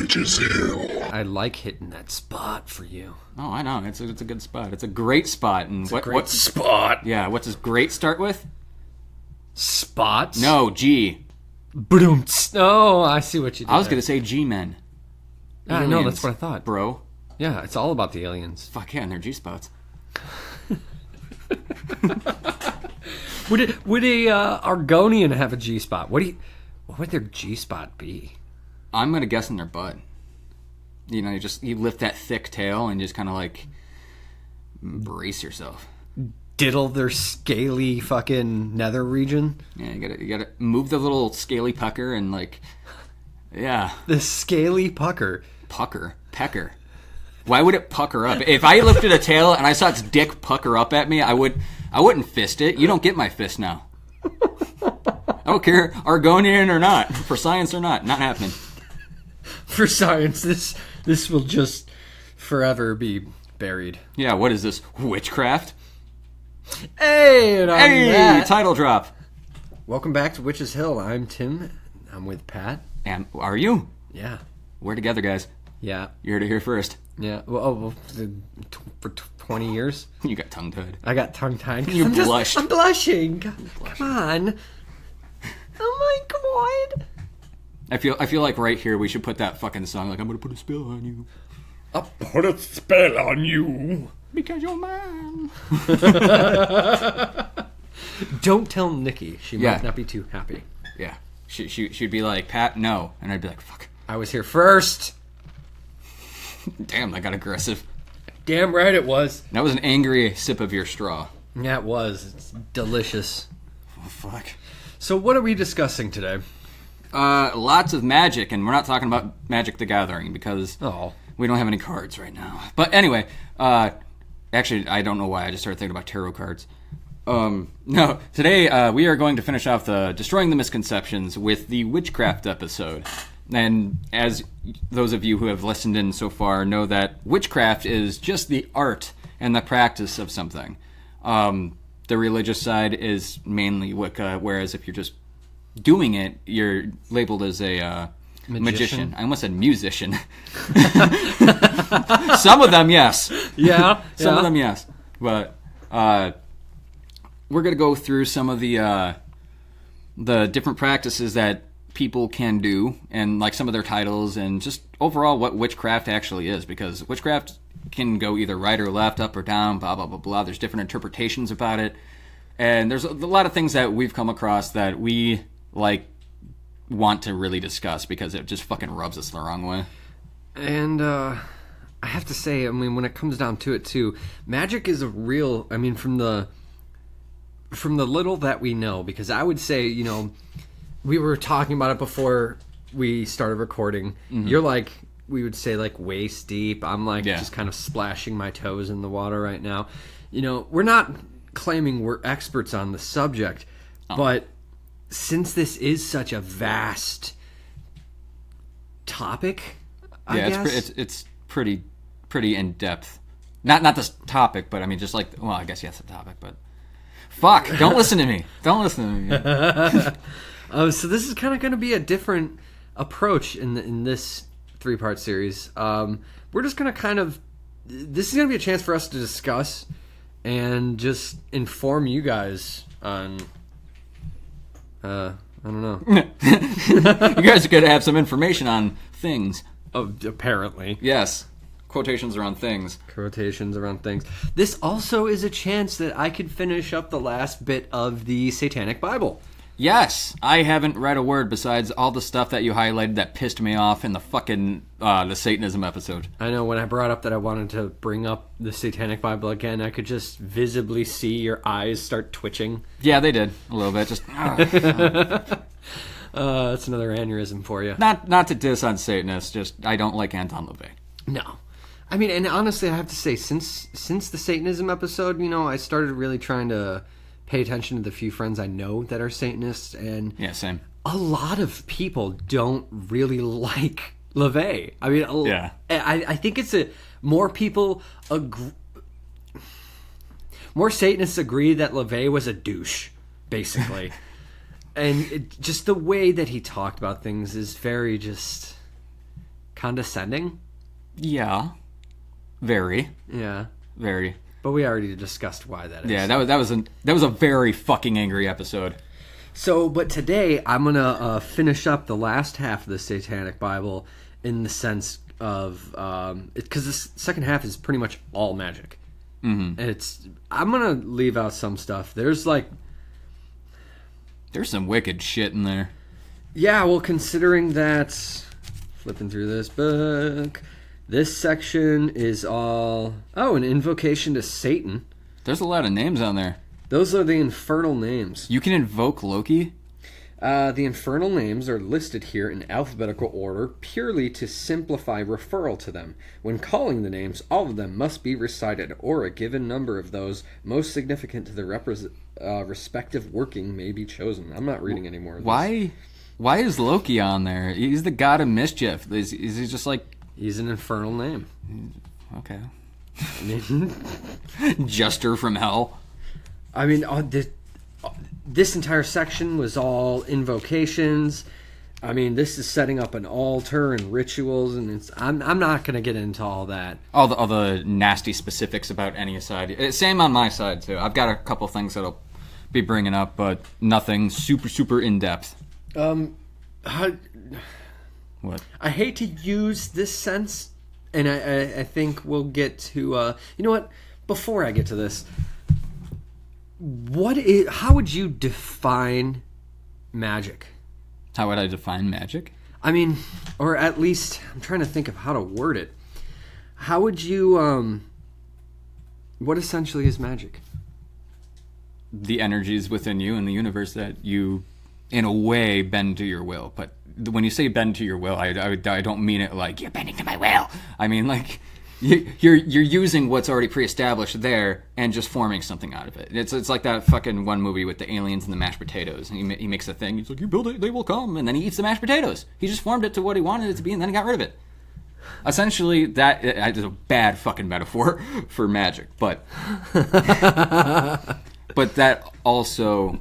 Witches Hill. I like hitting that spot for you. Oh, I know. It's a good spot. It's a great spot. And What spot? Yeah, what does great start with? Spots? No, G. Boomts. Oh, I see what you did. I was going to say G-men. I know, that's what I thought. Bro. Yeah, it's all about the aliens. Fuck yeah, and their G-spots. Would a Argonian have a G-spot? What would their G-spot be? I'm going to guess in their butt. You know, you lift that thick tail and just kind of like brace yourself. Diddle their scaly fucking nether region? Yeah, you gotta move the little scaly pucker and like, yeah. The scaly pucker. Pecker. Why would it pucker up? If I lifted a tail and I saw its dick pucker up at me, I wouldn't fist it. You don't get my fist now. I don't care, Argonian or not, for science or not happening. For science, this will just forever be buried. Yeah, what is this? Witchcraft? Hey, and that. Title drop. Welcome back to Witches Hill. I'm Tim. I'm with Pat. And are you? Yeah. We're together, guys. Yeah. You heard it here first. Yeah. Well, for 20 years. You got tongue-tied. I got tongue-tied. You blushed. I'm blushing. Come on. Oh my god. I feel like right here we should put that fucking song, like, I'm gonna put a spell on you. I'll put a spell on you. Because you're mine. Don't tell Nikki. She might not be too happy. Yeah. She'd be like, Pat, no. And I'd be like, fuck. I was here first. Damn, that got aggressive. Damn right it was. That was an angry sip of your straw. Yeah, it was. It's delicious. Oh, fuck. So what are we discussing today? Lots of magic, and we're not talking about Magic the Gathering, because we don't have any cards right now. But anyway, actually, I don't know why I just started thinking about tarot cards. No, today we are going to finish off the Destroying the Misconceptions with the Witchcraft episode. And as those of you who have listened in so far know, that witchcraft is just the art and the practice of something. The religious side is mainly Wicca, whereas if you're just doing it, you're labeled as a magician. I almost said musician. Some of them, yes. Yeah. Some of them, yes. But we're going to go through some of the different practices that people can do, and like some of their titles, and just overall what witchcraft actually is, because witchcraft can go either right or left, up or down, blah, blah, blah, blah. There's different interpretations about it. And there's a lot of things that we've come across that we want to really discuss, because it just fucking rubs us the wrong way. And I have to say, I mean, when it comes down to it too, magic is a real, I mean, from the little that we know, because I would say, you know, we were talking about it before we started recording. Mm-hmm. You're like, we would say like waist deep. I'm like just kind of splashing my toes in the water right now. You know, we're not claiming we're experts on the subject, but since this is such a vast topic, I guess it's pretty in depth. Not this topic, but I mean, just like, well, I guess yes, the topic, but fuck, don't listen to me. Don't listen to me. So this is kind of going to be a different approach in this 3-part series. We're just going to this is going to be a chance for us to discuss and just inform you guys on, I don't know. You guys are going to have some information on things. Oh, apparently. Yes. Quotations around things. Quotations around things. This also is a chance that I could finish up the last bit of the Satanic Bible. Yes, I haven't read a word besides all the stuff that you highlighted that pissed me off in the fucking the Satanism episode. I know, when I brought up that I wanted to bring up the Satanic Bible again, I could just visibly see your eyes start twitching. Yeah, they did a little bit. Just that's another aneurysm for you. Not to diss on Satanists, just I don't like Anton LaVey. No. I mean, and honestly, I have to say, since the Satanism episode, you know, I started really trying to pay attention to the few friends I know that are Satanists, and yeah, same. A lot of people don't really like LaVey. I mean, yeah. I think it's more people more Satanists agree that LaVey was a douche, basically. And just the way that he talked about things is very just condescending. Yeah. Very. Yeah. Very. But we already discussed why that is. Yeah, that was a very fucking angry episode. So, but today I'm gonna finish up the last half of the Satanic Bible in the sense of because this second half is pretty much all magic, and I'm gonna leave out some stuff. There's some wicked shit in there. Yeah, well, considering that, flipping through this book, this section is all an invocation to Satan. There's a lot of names on there. Those are the infernal names. You can invoke Loki? The infernal names are listed here in alphabetical order purely to simplify referral to them. When calling the names, all of them must be recited, or a given number of those most significant to the respective working may be chosen. I'm not reading any more of this. Why is Loki on there? He's the god of mischief. Is he just like... He's an infernal name. Okay. Jester from hell. I mean, this entire section was all invocations. I mean, this is setting up an altar and rituals, and I'm not going to get into all that. All the nasty specifics about any side. Same on my side, too. I've got a couple things that I'll be bringing up, but nothing super, super in-depth. What? I hate to use this sense, and I think we'll get to... you know what? Before I get to this... How would you define magic? How would I define magic? I mean, or at least, I'm trying to think of how to word it. How would you, what essentially is magic? The energies within you and the universe that you, in a way, bend to your will. But when you say bend to your will, I don't mean it like, you're bending to my will. I mean, like... You're using what's already pre-established there and just forming something out of it. It's like that fucking one movie with the aliens and the mashed potatoes. And he makes a thing. He's like, you build it, they will come. And then he eats the mashed potatoes. He just formed it to what he wanted it to be, and then he got rid of it. Essentially, that is a bad fucking metaphor for magic. But that also,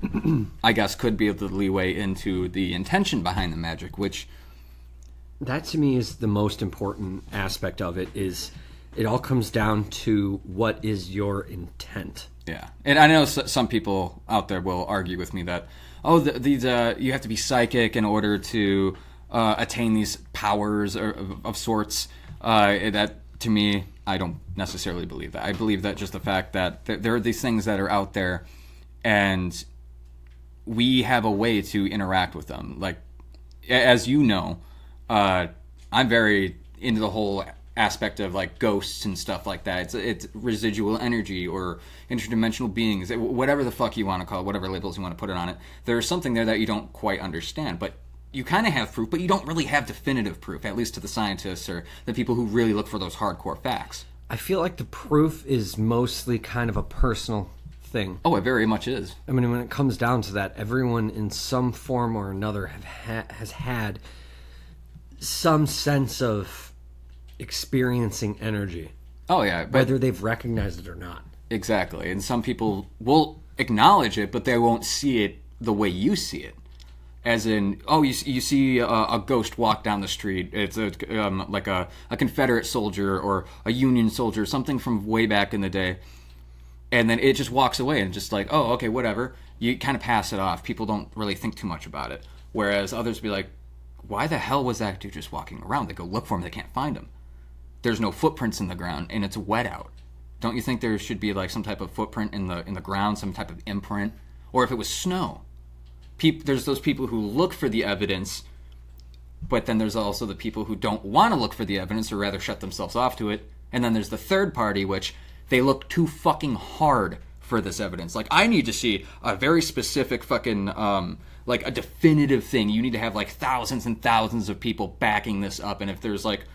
I guess, could be the leeway into the intention behind the magic, which... That, to me, is the most important aspect of it, is... It all comes down to what is your intent. Yeah, and I know some people out there will argue with me that, these you have to be psychic in order to attain these powers of sorts. That, to me, I don't necessarily believe that. I believe that just the fact that there are these things that are out there, and we have a way to interact with them. Like, as you know, I'm very into the whole aspect of like ghosts and stuff like that. It's residual energy or interdimensional beings, whatever the fuck you want to call it, whatever labels you want to put it on it. There's something there that you don't quite understand, but you kind of have proof, but you don't really have definitive proof, at least to the scientists or the people who really look for those hardcore facts. I feel like the proof is mostly kind of a personal thing. Oh, it very much is. I mean, when it comes down to that, everyone in some form or another has had some sense of experiencing energy. Oh, yeah. Whether they've recognized it or not. Exactly. And some people will acknowledge it, but they won't see it the way you see it. As in, you see a ghost walk down the street. It's like a Confederate soldier or a Union soldier, something from way back in the day. And then it just walks away and just like, oh, okay, whatever. You kind of pass it off. People don't really think too much about it. Whereas others be like, why the hell was that dude just walking around? They go look for him, they can't find him. There's no footprints in the ground, and it's wet out. Don't you think there should be like some type of footprint in the ground, some type of imprint? Or if it was snow. There's those people who look for the evidence, but then there's also the people who don't want to look for the evidence or rather shut themselves off to it. And then there's the third party, which they look too fucking hard for this evidence. Like, I need to see a very specific fucking, like a definitive thing. You need to have like thousands and thousands of people backing this up. And if there's like,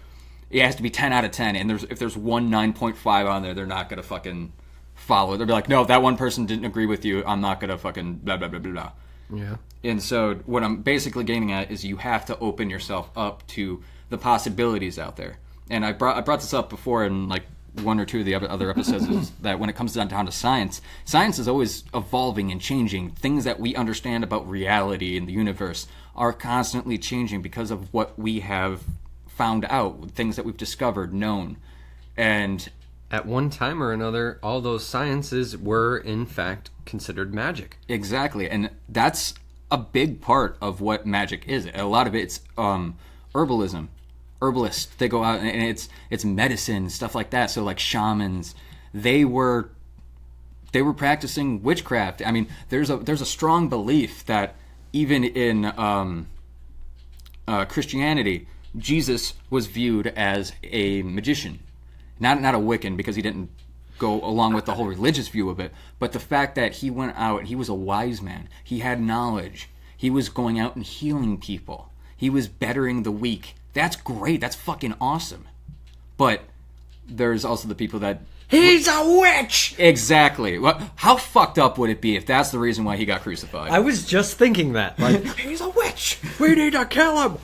it has to be 10 out of 10. And if there's one 9.5 on there, they're not going to fucking follow it. They'll be like, no, that one person didn't agree with you. I'm not going to fucking blah, blah, blah, blah, blah. Yeah. And so what I'm basically getting at is you have to open yourself up to the possibilities out there. And I brought this up before in like one or two of the other episodes, is that when it comes down to science is always evolving and changing. Things that we understand about reality and the universe are constantly changing because of what we have found out, things that we've discovered, known. And at one time or another, all those sciences were, in fact, considered magic. Exactly. And that's a big part of what magic is. A lot of it's herbalism. Herbalists, they go out and it's medicine, stuff like that. So like shamans, they were practicing witchcraft. I mean, there's a strong belief that even in Christianity, Jesus was viewed as a magician. Not a Wiccan, because he didn't go along with the whole religious view of it, but the fact that he went out, he was a wise man. He had knowledge. He was going out and healing people. He was bettering the weak. That's great. That's fucking awesome. But there's also the people that... He's a witch! Exactly. How fucked up would it be if that's the reason why he got crucified? I was just thinking that. Like, he's a witch! We need to kill him!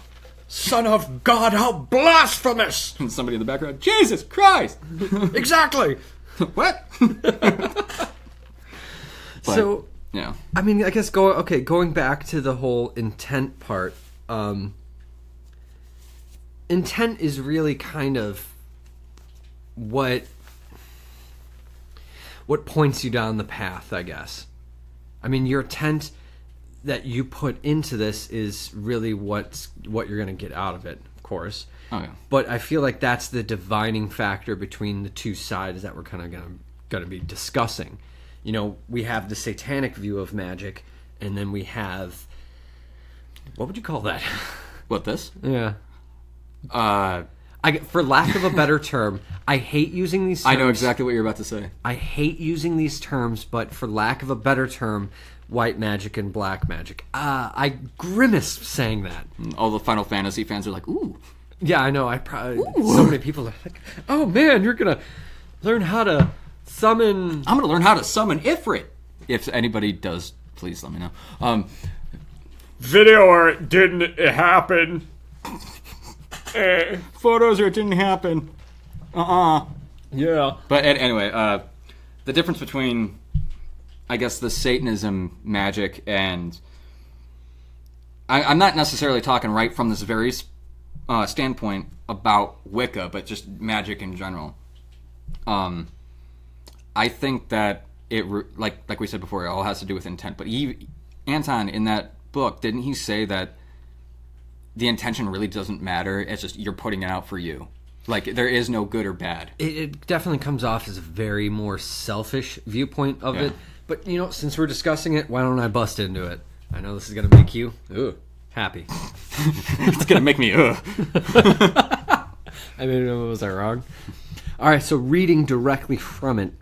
Son of God, how blasphemous! And somebody in the background, Jesus Christ! Exactly! What? So, yeah. I mean, I guess going back to the whole intent part, intent is really kind of what points you down the path, I guess. I mean, your intent that you put into this is really what you're going to get out of it, of course. Oh, yeah. But I feel like that's the dividing factor between the two sides that we're kind of going to be discussing. You know, we have the satanic view of magic, and then we have... What would you call that? What, this? Yeah. For lack of a better term, I hate using these terms. I know exactly what you're about to say. I hate using these terms, but for lack of a better term, white magic and black magic. I grimace saying that. All the Final Fantasy fans are like, ooh. Yeah, I know. So many people are like, oh man, you're going to learn how to summon... I'm going to learn how to summon Ifrit. If anybody does, please let me know. Video or it didn't happen. Photos or it didn't happen. Yeah. But anyway, the difference between, I guess, the Satanism magic and... I'm not necessarily talking right from this very standpoint about Wicca, but just magic in general. I think that it, like we said before, it all has to do with intent. But Anton, in that book, didn't he say that the intention really doesn't matter? It's just you're putting it out for you. Like, there is no good or bad. It definitely comes off as a very more selfish viewpoint of it. But, you know, since we're discussing it, why don't I bust into it? I know this is going to make you happy. It's going to make me I mean, was I wrong? All right, so reading directly from it.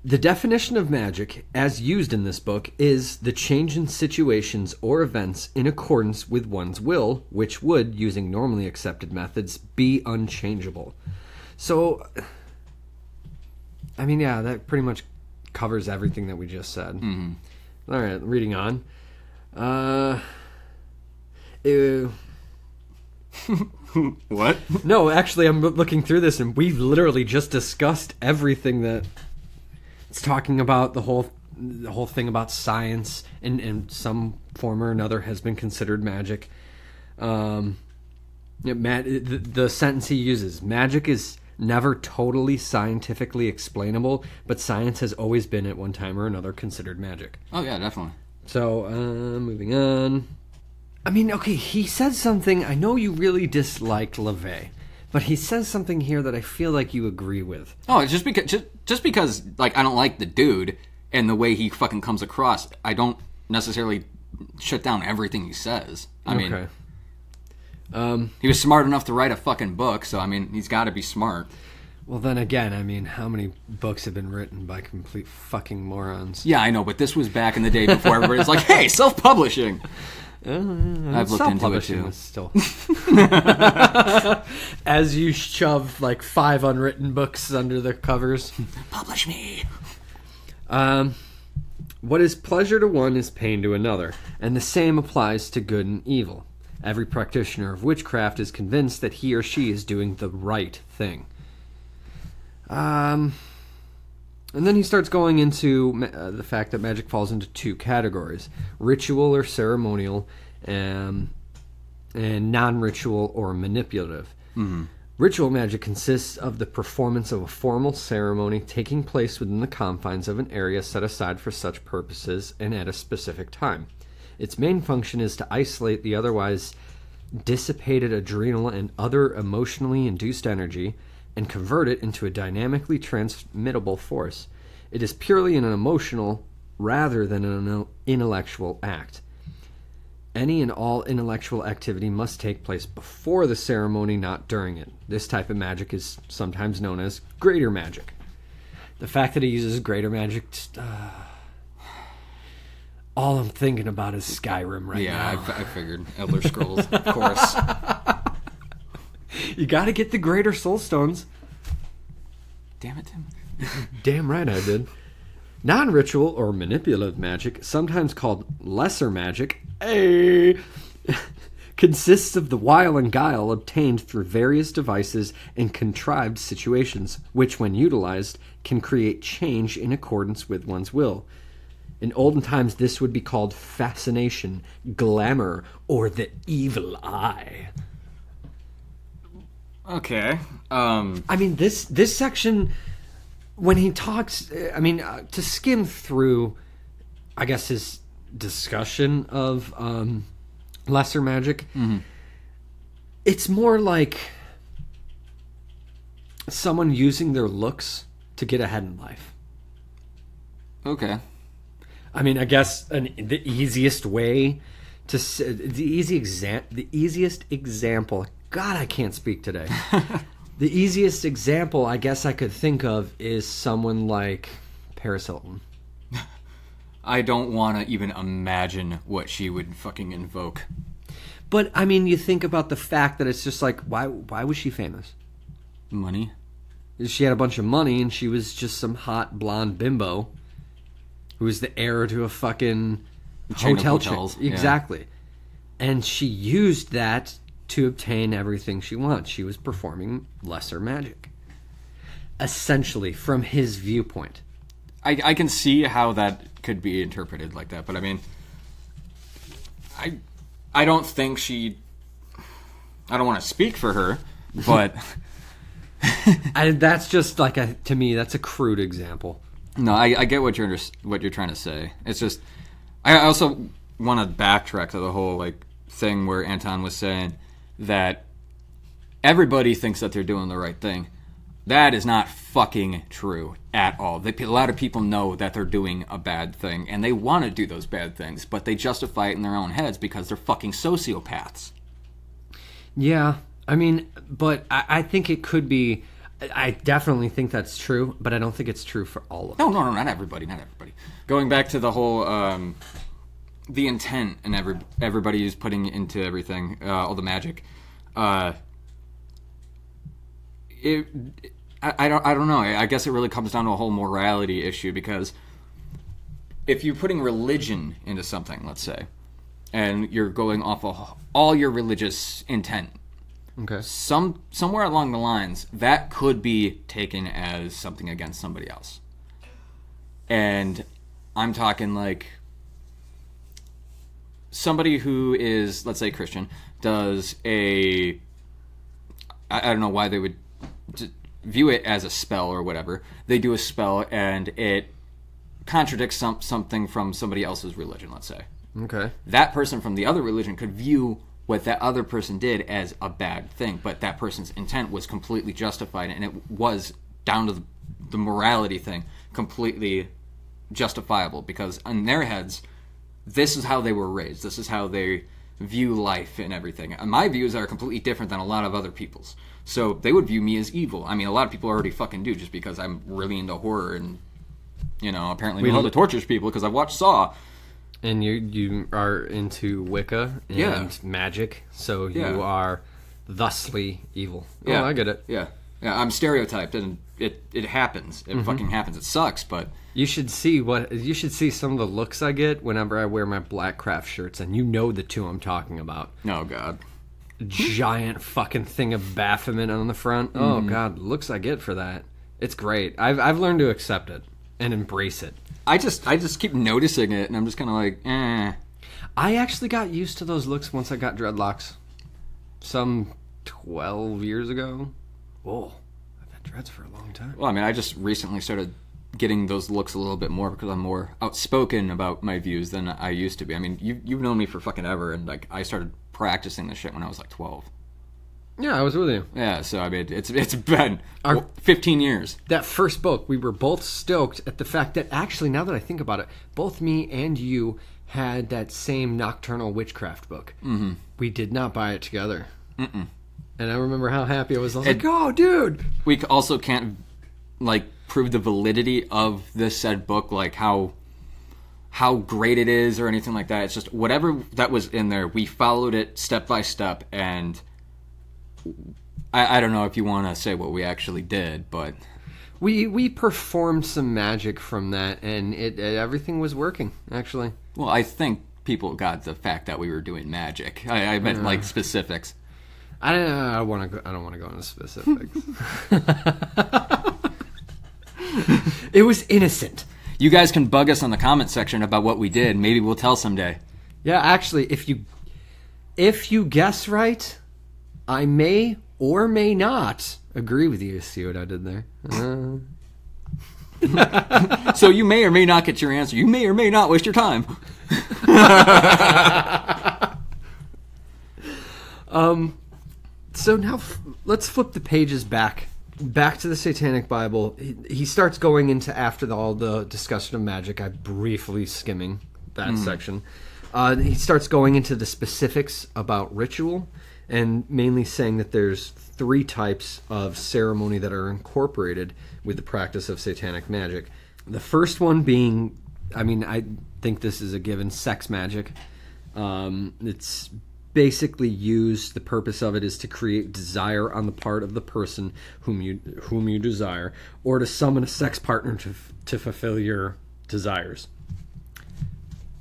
The definition of magic, as used in this book, is the change in situations or events in accordance with one's will, which would, using normally accepted methods, be unchangeable. So, I mean, yeah, that pretty much covers everything that we just said. Mm-hmm. All right, reading on. What? No, actually, I'm looking through this, and we've literally just discussed everything that it's talking about. The whole thing about science in some form or another has been considered magic. The sentence he uses: magic is never totally scientifically explainable, but science has always been at one time or another considered magic. Oh yeah, definitely. So, moving on. I mean, okay, he said something. I know you really disliked LaVey, but he says something here that I feel like you agree with. Oh, just because like I don't like the dude and the way he fucking comes across, I don't necessarily shut down everything he says. I mean, he was smart enough to write a fucking book, so I mean, he's got to be smart. Well, then again, I mean, how many books have been written by complete fucking morons? Yeah, I know, but this was back in the day before everybody's like, hey, self-publishing. I've looked into it too. Still. As you shove like 5 unwritten books under the covers. Publish me. What is pleasure to one is pain to another, and the same applies to good and evil. Every practitioner of witchcraft is convinced that he or she is doing the right thing. And then he starts going into the fact that magic falls into 2 categories: ritual or ceremonial, and and non-ritual or manipulative. Ritual magic consists of the performance of a formal ceremony taking place within the confines of an area set aside for such purposes and at a specific time. Its main function is to isolate the otherwise dissipated adrenal and other emotionally induced energy and convert it into a dynamically transmittable force. It is purely an emotional rather than an intellectual act. Any and all intellectual activity must take place before the ceremony, not during it. This type of magic is sometimes known as greater magic. The fact that he uses greater magic, all I'm thinking about is Skyrim right now. Yeah, I figured. Elder Scrolls, of course. You gotta get the greater soul stones. Damn it, Tim. Damn right I did. Non-ritual or manipulative magic, sometimes called lesser magic, consists of the wile and guile obtained through various devices and contrived situations, which, when utilized, can create change in accordance with one's will. In olden times, this would be called fascination, glamour, or the evil eye. Okay. I mean, this section, when he talks, to skim through, I guess, his discussion of lesser magic, it's more like someone using their looks to get ahead in life. Okay. I mean, I guess the easiest way to the easiest example. God, I can't speak today. The easiest example I guess I could think of is someone like Paris Hilton. I don't want to even imagine what she would fucking invoke. But I mean, you think about the fact that it's just like, why was she famous? Money. She had a bunch of money, and she was just some hot blonde bimbo who was the heir to a fucking hotel chain. Exactly. Yeah. And she used that to obtain everything she wants. She was performing lesser magic. Essentially, from his viewpoint. I can see how that could be interpreted like that, but I mean, I don't think she... I don't want to speak for her, but... that's just like to me, that's a crude example. No, I get what you're trying to say. It's just, I also want to backtrack to the whole thing where Anton was saying that everybody thinks that they're doing the right thing. That is not fucking true at all. A lot of people know that they're doing a bad thing, and they want to do those bad things, but they justify it in their own heads because they're fucking sociopaths. Yeah, I mean, but I think it could be... I definitely think that's true, but I don't think it's true for all of them. No, not everybody. Going back to the whole, the intent and everybody is putting into everything, all the magic. I don't know. I guess it really comes down to a whole morality issue, because if you're putting religion into something, let's say, and you're going off of all your religious intent, okay. Somewhere along the lines, that could be taken as something against somebody else. And I'm talking like somebody who is, let's say, Christian, does I don't know why they would view it as a spell or whatever. They do a spell and it contradicts something from somebody else's religion, let's say. Okay. That person from the other religion could view what that other person did as a bad thing, but that person's intent was completely justified, and it was, down to the morality thing, completely justifiable, because in their heads, this is how they were raised, this is how they view life and everything. And my views are completely different than a lot of other people's, so they would view me as evil. I mean, a lot of people already fucking do, just because I'm really into horror, and, apparently know how to torture people, because I've watched Saw. And you are into Wicca and magic, so you are thusly evil. Yeah, I get it. Yeah, I'm stereotyped, and it happens. It fucking happens. It sucks, but you should see some of the looks I get whenever I wear my black craft shirts, and you know the two I'm talking about. Oh God, giant fucking thing of Baphomet on the front. Oh God, looks I get for that. It's great. I've learned to accept it and embrace it. I just keep noticing it, and I'm just kind of like, eh. I actually got used to those looks once I got dreadlocks. some 12 years ago. Whoa, I've had dreads for a long time. Well, I mean, I just recently started getting those looks a little bit more because I'm more outspoken about my views than I used to be. I mean, you've known me for fucking ever, and like I started practicing this shit when I was like 12. Yeah, I was with you. Yeah, so I mean, it's been 15 years. That first book, we were both stoked at the fact that actually, now that I think about it, both me and you had that same Nocturnal Witchcraft book. Mm-hmm. We did not buy it together. Mm-mm. And I remember how happy I was. I was like, oh, dude! We also can't, like, prove the validity of this said book, like how great it is or anything like that. It's just whatever that was in there, we followed it step by step, and I don't know if you want to say what we actually did, but we performed some magic from that, and everything was working, actually. Well, I think people got the fact that we were doing magic. I meant like specifics. I don't want to go into specifics. It was innocent. You guys can bug us on the comment section about what we did. Maybe we'll tell someday. Yeah, actually, if you guess right, I may or may not agree with you. See what I did there? So you may or may not get your answer. You may or may not waste your time. So now let's flip the pages back to the Satanic Bible. He starts going into, after all the discussion of magic, I'm briefly skimming that section. He starts going into the specifics about ritual, and mainly saying that there's 3 types of ceremony that are incorporated with the practice of satanic magic. The first one being, I mean, I think this is a given, sex magic. It's basically used, the purpose of it is to create desire on the part of the person whom you desire, or to summon a sex partner to fulfill your desires.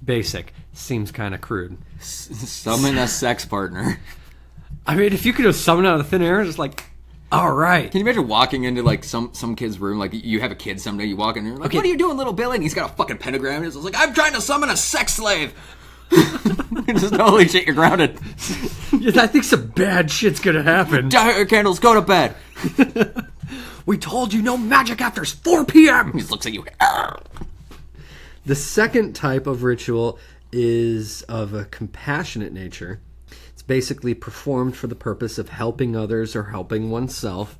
Basic. Seems kind of crude. Summon a sex partner. I mean, if you could have summoned out of thin air, just like, all right. Can you imagine walking into like some kid's room, like you have a kid someday, you walk in there, like, okay, what are you doing, little Billy? And he's got a fucking pentagram. It's like, I'm trying to summon a sex slave. Just holy shit, you're grounded. I think some bad shit's gonna happen. Dire candles, go to bed. We told you no magic after 4 p.m. He just looks at you. The second type of ritual is of a compassionate nature. It's basically performed for the purpose of helping others or helping oneself.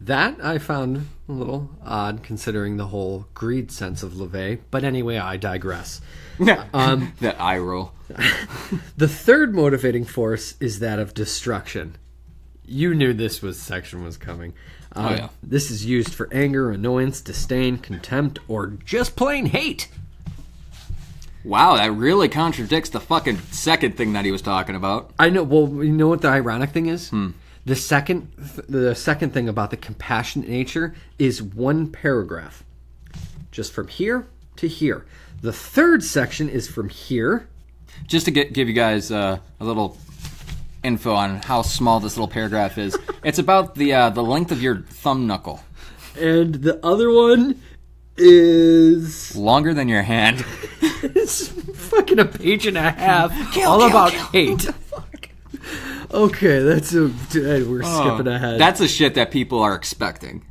That I found a little odd, considering the whole greed sense of LaVey. But anyway, I digress. That eye roll. The third motivating force is that of destruction. You knew this section was coming. Oh, yeah. This is used for anger, annoyance, disdain, contempt, or just plain hate. Wow, that really contradicts the fucking second thing that he was talking about. I know. Well, you know what the ironic thing is? The second thing about the compassionate nature is 1 paragraph. Just from here to here. The third section is from here. Just to give you guys a little info on how small this little paragraph is. It's about the length of your thumb knuckle. And the other one is longer than your hand. It's fucking a page and a half. About hate. Okay, we're skipping ahead. That's the shit that people are expecting.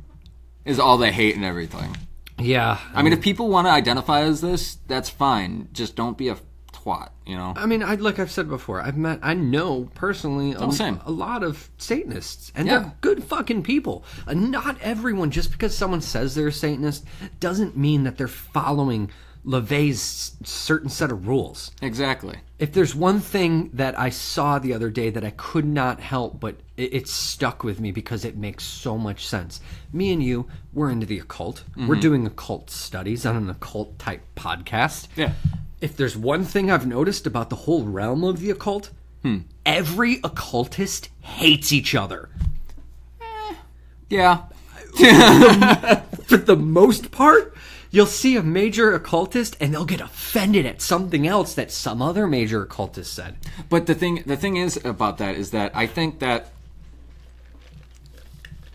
Is all the hate and everything. Yeah. I mean, if people want to identify as this, that's fine. Just don't be a twat, you know? I mean, like I've said before, I know personally a lot of Satanists, and they're good fucking people. Not everyone, just because someone says they're a Satanist, doesn't mean that they're following LaVey's certain set of rules. Exactly. If there's one thing that I saw the other day that I could not help, but it stuck with me because it makes so much sense. Me and you, we're into the occult. Mm-hmm. We're doing occult studies on an occult type podcast. Yeah. If there's one thing I've noticed about the whole realm of the occult, every occultist hates each other. Yeah. For the most part, you'll see a major occultist and they'll get offended at something else that some other major occultist said. But the thing is about that is that I think that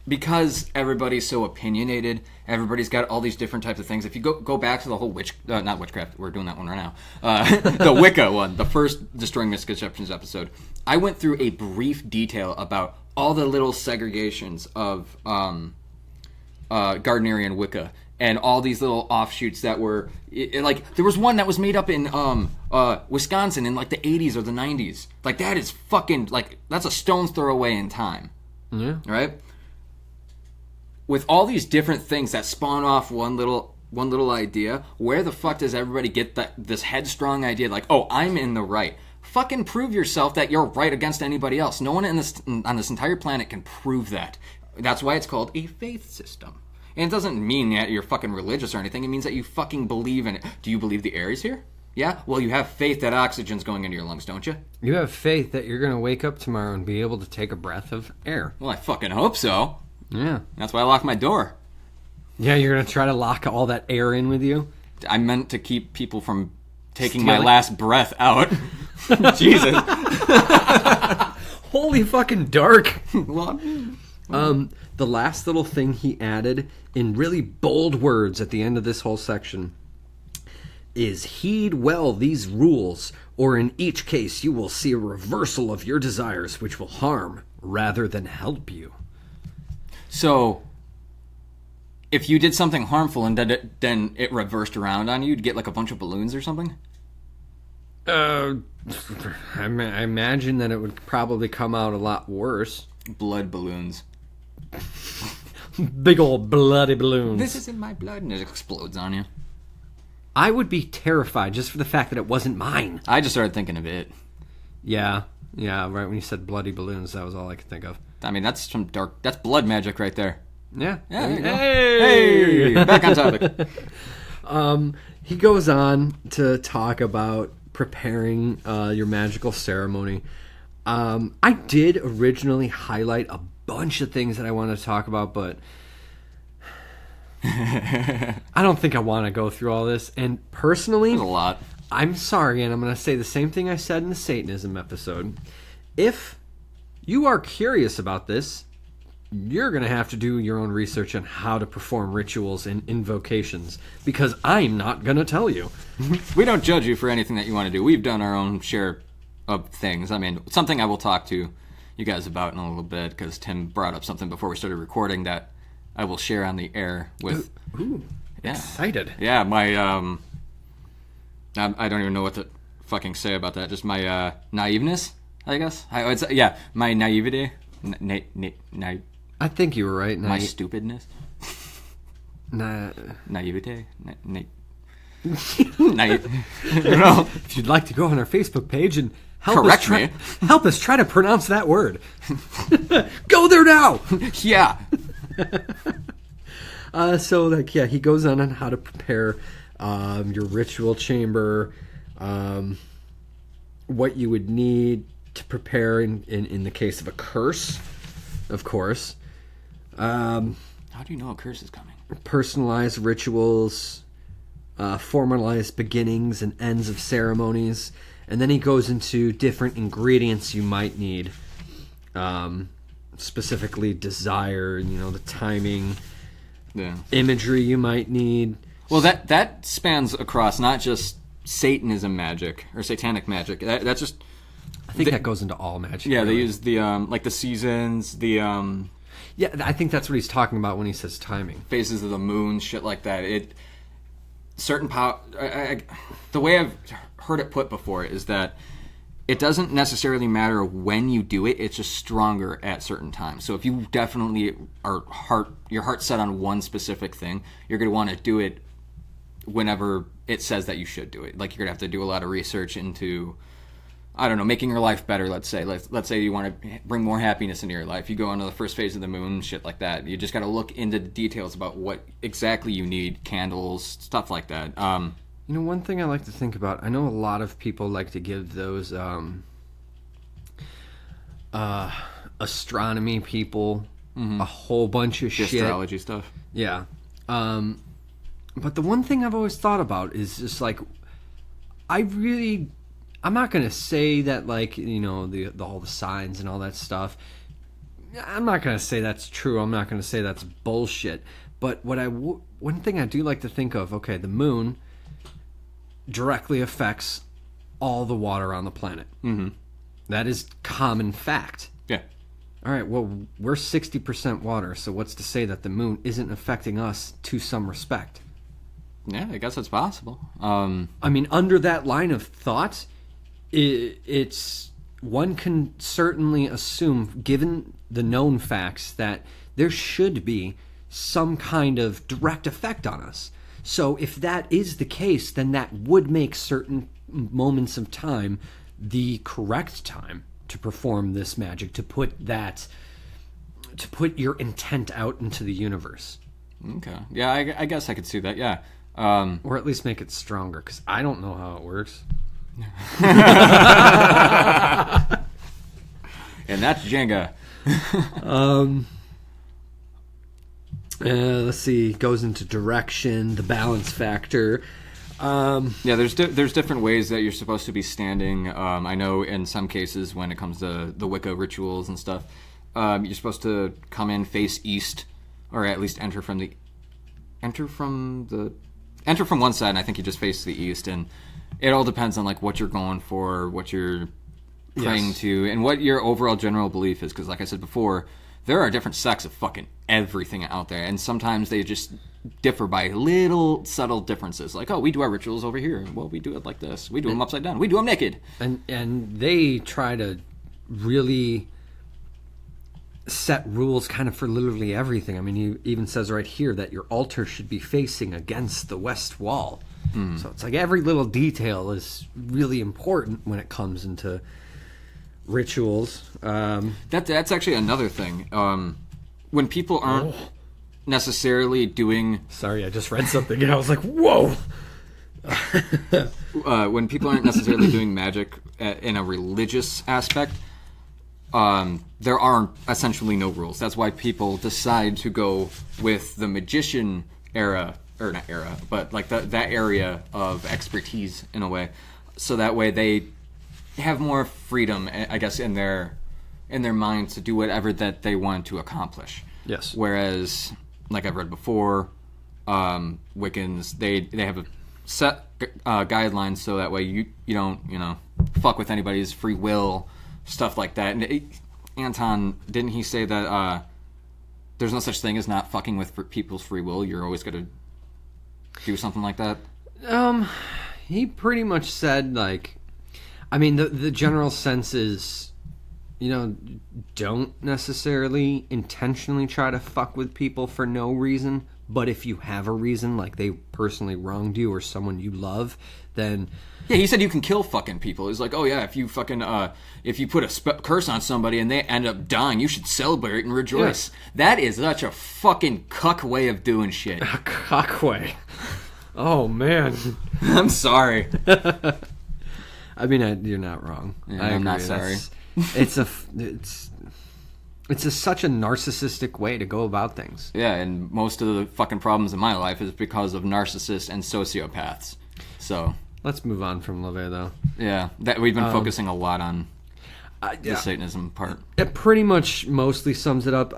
because everybody's so opinionated, Everybody's got all these different types of things. If you go back to the whole not witchcraft, we're doing that one right now. The Wicca one, the first Destroying Misconceptions episode. I went through a brief detail about all the little segregations of Gardnerian Wicca and all these little offshoots that were like there was one that was made up in Wisconsin in like the 80s or the 90s. Like that is fucking like that's a stone's throw away in time. Yeah. Right? With all these different things that spawn off one little idea, where the fuck does everybody get this headstrong idea like, "Oh, I'm in the right." Fucking prove yourself that you're right against anybody else. No one on this entire planet can prove that. That's why it's called a faith system. And it doesn't mean that you're fucking religious or anything. It means that you fucking believe in it. Do you believe the air is here? Yeah? Well, you have faith that oxygen's going into your lungs, don't you? You have faith that you're going to wake up tomorrow and be able to take a breath of air. Well, I fucking hope so. Yeah. That's why I locked my door. Yeah, you're going to try to lock all that air in with you? I meant to keep people from taking my last breath out. Jesus. Holy fucking dark. Well, the last little thing he added in really bold words at the end of this whole section is heed well these rules, or in each case you will see a reversal of your desires which will harm rather than help you. So, if you did something harmful and then it reversed around on you, you'd get like a bunch of balloons or something? I imagine that it would probably come out a lot worse. Blood balloons. Big old bloody balloons. This is in my blood, and it explodes on you. I would be terrified just for the fact that it wasn't mine. I just started thinking of it. Yeah, right when you said bloody balloons, that was all I could think of. I mean, that's blood magic right there. Yeah. Hey! Back on topic. He goes on to talk about preparing your magical ceremony. I did originally highlight a bunch of things that I wanted to talk about, but I don't think I want to go through all this. And personally, there's a lot. I'm sorry, and I'm going to say the same thing I said in the Satanism episode. If you are curious about this, you're going to have to do your own research on how to perform rituals and invocations, because I'm not going to tell you. We don't judge you for anything that you want to do. We've done our own share of things. I mean, something I will talk to you guys about in a little bit, because Tim brought up something before we started recording that I will share on the air with... Ooh, yeah. Excited. Yeah, my... I don't even know what to fucking say about that. Just my naiveness, I guess. My naivety. I think you were right. My stupidness. Naivete. If you'd like to go on our Facebook page and help us try to pronounce that word. Go there now. Yeah. He goes on how to prepare your ritual chamber, what you would need to prepare in the case of a curse, of course. How do you know a curse is coming? Personalized rituals, formalized beginnings and ends of ceremonies, and then he goes into different ingredients you might need, specifically desire, the timing, imagery you might need. Well, that spans across not just Satanism magic or satanic magic. That's just... I think that goes into all magic. Yeah, really. They use the like the seasons, the Yeah, I think that's what he's talking about when he says timing. Phases of the moon, shit like that. Certain power. The way I've heard it put before is that it doesn't necessarily matter when you do it. It's just stronger at certain times. So if you definitely your heart's set on one specific thing, you're going to want to do it whenever it says that you should do it. Like you're going to have to do a lot of research into, I don't know, making your life better, let's say. Let's say you want to bring more happiness into your life. You go into the first phase of the moon, shit like that. You just got to look into the details about what exactly you need, candles, stuff like that. One thing I like to think about, I know a lot of people like to give those astronomy people a whole bunch of shit. Astrology stuff. Yeah. But the one thing I've always thought about is just like, I'm not going to say that, like, all the signs and all that stuff. I'm not going to say that's true. I'm not going to say that's bullshit. But one thing I do like to think of, okay, the moon directly affects all the water on the planet. Mm-hmm. That is common fact. Yeah. All right, well, we're 60% water, so what's to say that the moon isn't affecting us to some respect? Yeah, I guess it's possible. I mean, under that line of thought, it's one can certainly assume, given the known facts, that there should be some kind of direct effect on us. So if that is the case, then that would make certain moments of time the correct time to perform this magic, to put your intent out into the universe. Okay. Yeah, I guess I could see that, yeah. Or at least make it stronger, because I don't know how it works. And that's Jenga. Let's see. Goes into direction, the balance factor. Yeah, there's different ways that you're supposed to be standing. I know in some cases when it comes to the Wicca rituals and stuff, you're supposed to come in face east, or at least enter from one side, and I think you just face the east, and it all depends on like what you're going for, what you're praying to, and what your overall general belief is. Because like I said before, there are different sects of fucking everything out there, and sometimes they just differ by little subtle differences. Like, oh, we do our rituals over here. Well, we do it like this. We do them upside down. We do them naked. And they try to really set rules kind of for literally everything. I mean, he even says right here that your altar should be facing against the west wall. So it's like every little detail is really important when it comes into rituals. That's actually another thing. When people aren't necessarily doing... Sorry, I just read something and I was like, whoa! When people aren't necessarily doing magic in a religious aspect, there are essentially no rules. That's why people decide to go with the magician era, or not era, but like that area of expertise in a way, so that way they have more freedom, I guess, in their minds to do whatever that they want to accomplish. Yes. Whereas, like I've read before, Wiccans, they have a set guidelines, so that way you don't fuck with anybody's free will, stuff like that. And Anton, didn't he say that there's no such thing as not fucking with people's free will? You're always going to do something like that? He pretty much said, like, I mean, the general sense is, don't necessarily intentionally try to fuck with people for no reason, but if you have a reason, like they personally wronged you or someone you love, then... Yeah, he said you can kill fucking people. He's like, oh yeah, if you fucking, if you put a curse on somebody and they end up dying, you should celebrate and rejoice. Yeah. That is such a fucking cuck way of doing shit. A cuck way. Oh, man. I'm sorry. I mean, you're not wrong. Yeah, I'm not sorry. It's such a narcissistic way to go about things. Yeah, and most of the fucking problems in my life is because of narcissists and sociopaths. So... Let's move on from LeVay, though. Yeah, that we've been focusing a lot on the Satanism part. It pretty much mostly sums it up.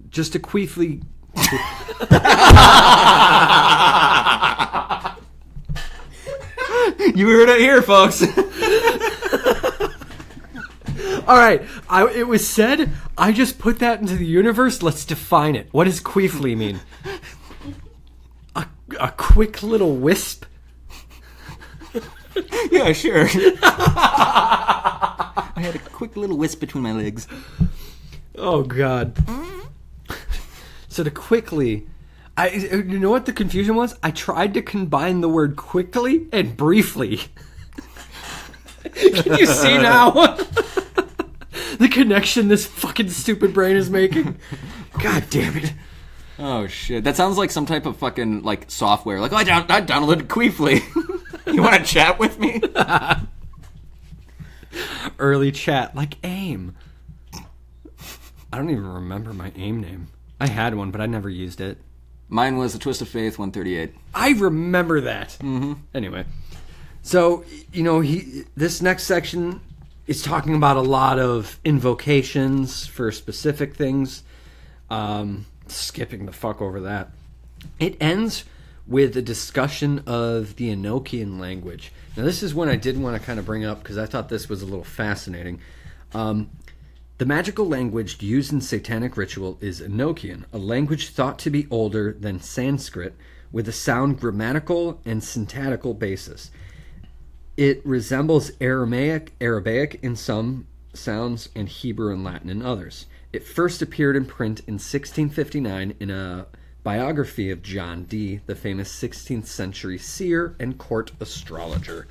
Just to quickly... You heard it here, folks. All right, it was said. I just put that into the universe. Let's define it. What does queefly mean? A quick little wisp? Yeah, sure. I had a quick little wisp between my legs. Oh, God. So to quickly... you know what the confusion was? I tried to combine the word quickly and briefly. Can you see now? The connection this fucking stupid brain is making? God damn it. Oh, shit. That sounds like some type of fucking, like, software. Like, oh, I downloaded Queefly. You want to chat with me? Early chat, like AIM. I don't even remember my AIM name. I had one, but I never used it. Mine was the Twist of Faith 138. I remember that. Mm-hmm. Anyway. So, this next section is talking about a lot of invocations for specific things. skipping the fuck over that. It ends with a discussion of the Enochian language. Now, this is one I did want to kind of bring up because I thought this was a little fascinating. The magical language used in satanic ritual is Enochian, a language thought to be older than Sanskrit, with a sound grammatical and syntactical basis. It resembles Aramaic in some sounds and Hebrew and Latin in others. It first appeared in print in 1659 in a biography of John Dee, the famous 16th century seer and court astrologer.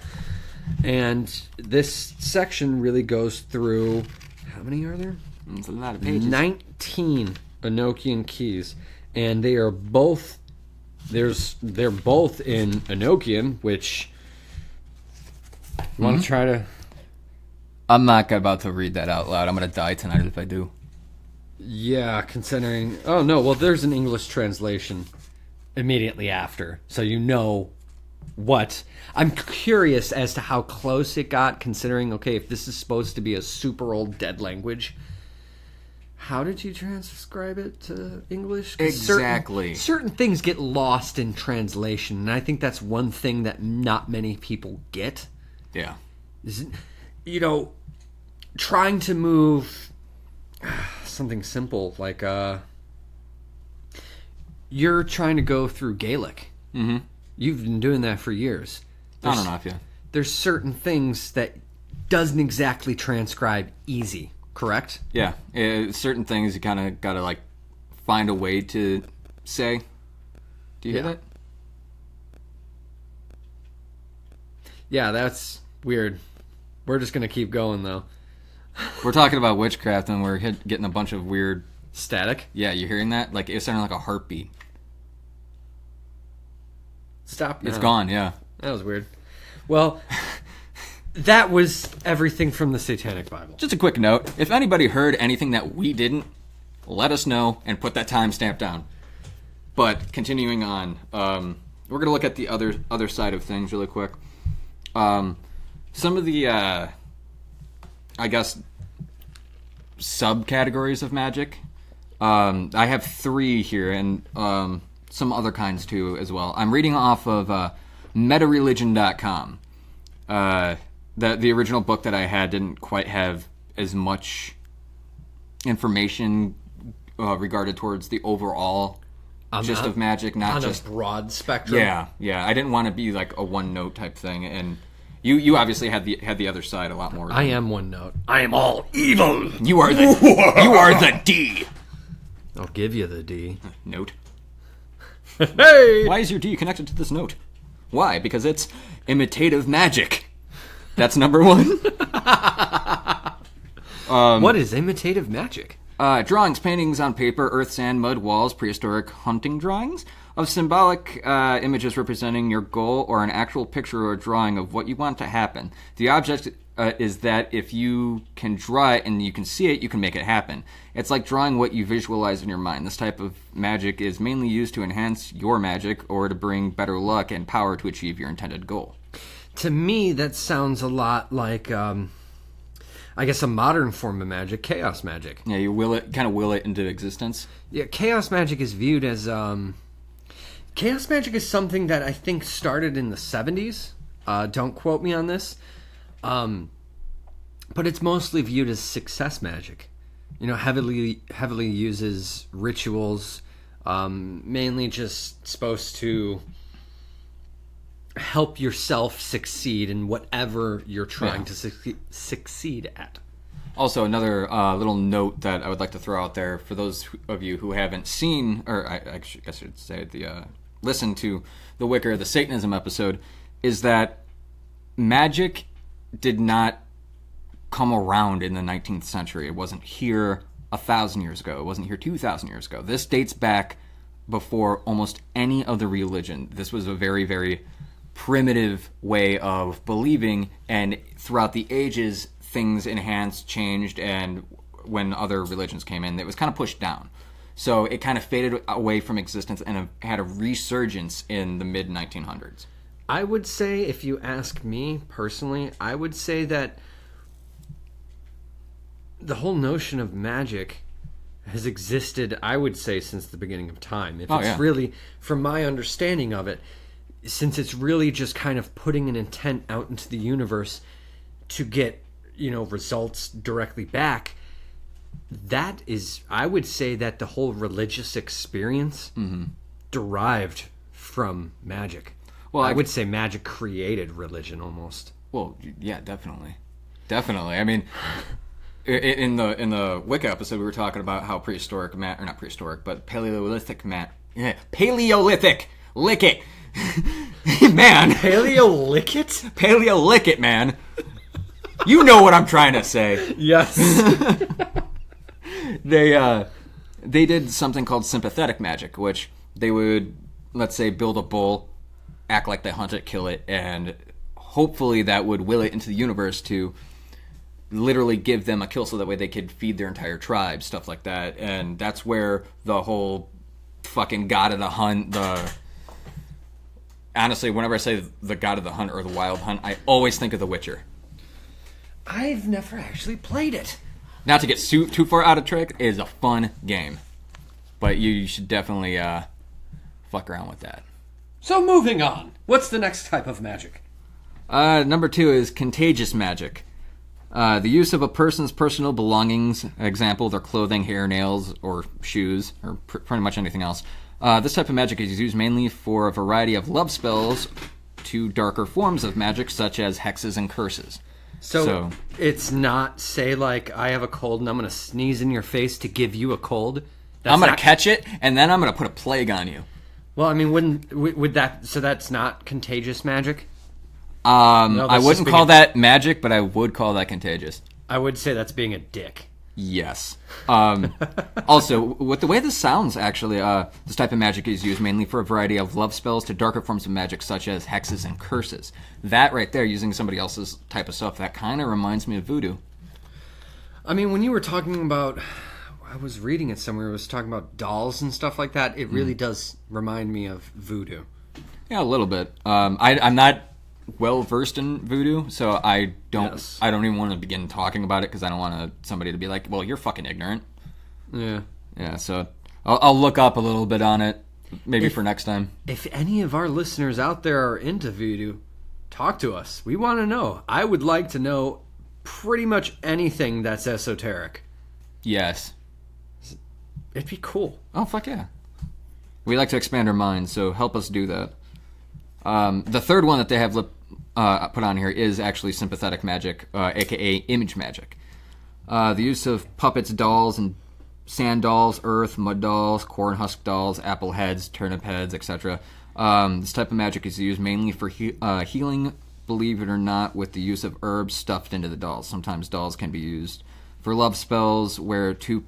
And this section really goes through... How many are there? It's a lot of pages. 19 Enochian keys, and they are both they're both in Enochian, which you want to try to... I'm not about to read that out loud. I'm going to die tonight if I do. Yeah, considering... Oh, no, well, there's an English translation immediately after, so you know what. I'm curious as to how close it got, considering, okay, if this is supposed to be a super old dead language, how did you transcribe it to English? Exactly. Certain things get lost in translation, and I think that's one thing that not many people get. Yeah. You know, trying to move something simple like you're trying to go through Gaelic. Mm-hmm. You've been doing that for years. On and off, yeah. There's certain things that doesn't exactly transcribe easy, correct? Yeah. Certain things you kind of got to, like, find a way to say. Do you hear that? Yeah, that's weird. We're just going to keep going, though. We're talking about witchcraft, and we're getting a bunch of weird... Static? Yeah, you hearing that? Like, it sounded like a heartbeat. Stop now. It's gone, yeah. That was weird. Well, that was everything from the Satanic Bible. Just a quick note. If anybody heard anything that we didn't, let us know and put that timestamp down. But continuing on, we're going to look at the other side of things really quick. Some of the, I guess, subcategories of magic. I have 3 here, and some other kinds too as well. I'm reading off of metareligion.com. The original book that I had didn't quite have as much information regarded towards the overall gist of magic, not just a broad spectrum. Yeah. I didn't want to be like a one note type thing, and you obviously had the other side a lot more. I am one note. I am all evil. You are the D. I'll give you the D. Note. Hey! Why is your D connected to this note? Why? Because it's imitative magic. That's number 1. What is imitative magic? Drawings, paintings on paper, earth, sand, mud, walls, prehistoric hunting drawings of symbolic images representing your goal or an actual picture or a drawing of what you want to happen. The object is that if you can draw it and you can see it, you can make it happen. It's like drawing what you visualize in your mind. This type of magic is mainly used to enhance your magic or to bring better luck and power to achieve your intended goal. To me, that sounds a lot like, I guess, a modern form of magic, chaos magic. Yeah, you kind of will it into existence. Yeah, chaos magic is viewed as... chaos magic is something that I think started in the 70s. Don't quote me on this. But it's mostly viewed as success magic. You know, heavily uses rituals, mainly just supposed to help yourself succeed in whatever you're trying to succeed at. Also, another little note that I would like to throw out there for those of you who haven't seen, or I guess I should say, listened to the Wicca, the Satanism episode, is that magic did not come around in the 19th century. It wasn't here 1,000 years ago. It wasn't here 2,000 years ago. This dates back before almost any other religion. This was a very, very primitive way of believing, and throughout the ages, things enhanced, changed, and when other religions came in, it was kind of pushed down. So it kind of faded away from existence and had a resurgence in the mid-1900s. I would say, if you ask me personally, I would say that the whole notion of magic has existed, I would say, since the beginning of time. If really, from my understanding of it, since it's really just kind of putting an intent out into the universe to get, results directly back, that is, I would say that the whole religious experience derived from magic. Well, I would say magic created religion almost. Well, yeah, definitely. Definitely. I mean, in the Wicca episode, we were talking about how prehistoric, or not prehistoric, but Paleolithic Paleolithic! Lick it! Man! Paleolithic it, man! You know what I'm trying to say. Yes. They did something called sympathetic magic, which they would, let's say, build a bull, act like they hunt it, kill it, and hopefully that would will it into the universe to literally give them a kill so that way they could feed their entire tribe, stuff like that. And that's where the whole fucking god of the hunt, honestly, whenever I say the god of the hunt or the wild hunt, I always think of The Witcher. I've never actually played it. Not to get too far out of track, it is a fun game. But you should definitely fuck around with that. So moving on. What's the next type of magic? Number 2 is contagious magic. The use of a person's personal belongings, example, their clothing, hair, nails, or shoes, or pretty much anything else. This type of magic is used mainly for a variety of love spells to darker forms of magic, such as hexes and curses. So it's not, say, like, I have a cold and I'm going to sneeze in your face to give you a cold? I'm going to catch it, and then I'm going to put a plague on you. Well, I mean, would that... So that's not contagious magic? I wouldn't call that magic, but I would call that contagious. I would say that's being a dick. Yes. Also, with the way this sounds, actually, this type of magic is used mainly for a variety of love spells to darker forms of magic, such as hexes and curses. That right there, using somebody else's type of stuff, that kind of reminds me of voodoo. I mean, when you were talking about... I was reading it somewhere, it was talking about dolls and stuff like that. It really does remind me of voodoo. Yeah, a little bit. I'm not well versed in voodoo, so I don't even want to begin talking about it because I don't want somebody to be like, well, you're fucking ignorant. Yeah. So I'll look up a little bit on it, maybe for next time. If any of our listeners out there are into voodoo, talk to us. We want to know. I would like to know pretty much anything that's esoteric. Yes. It'd be cool. Oh, fuck yeah. We like to expand our minds, so help us do that. The third one that they have put on here is actually sympathetic magic, a.k.a. image magic. The use of puppets, dolls, and sand dolls, earth, mud dolls, corn husk dolls, apple heads, turnip heads, etc. This type of magic is used mainly for healing, believe it or not, with the use of herbs stuffed into the dolls. Sometimes dolls can be used for love spells where two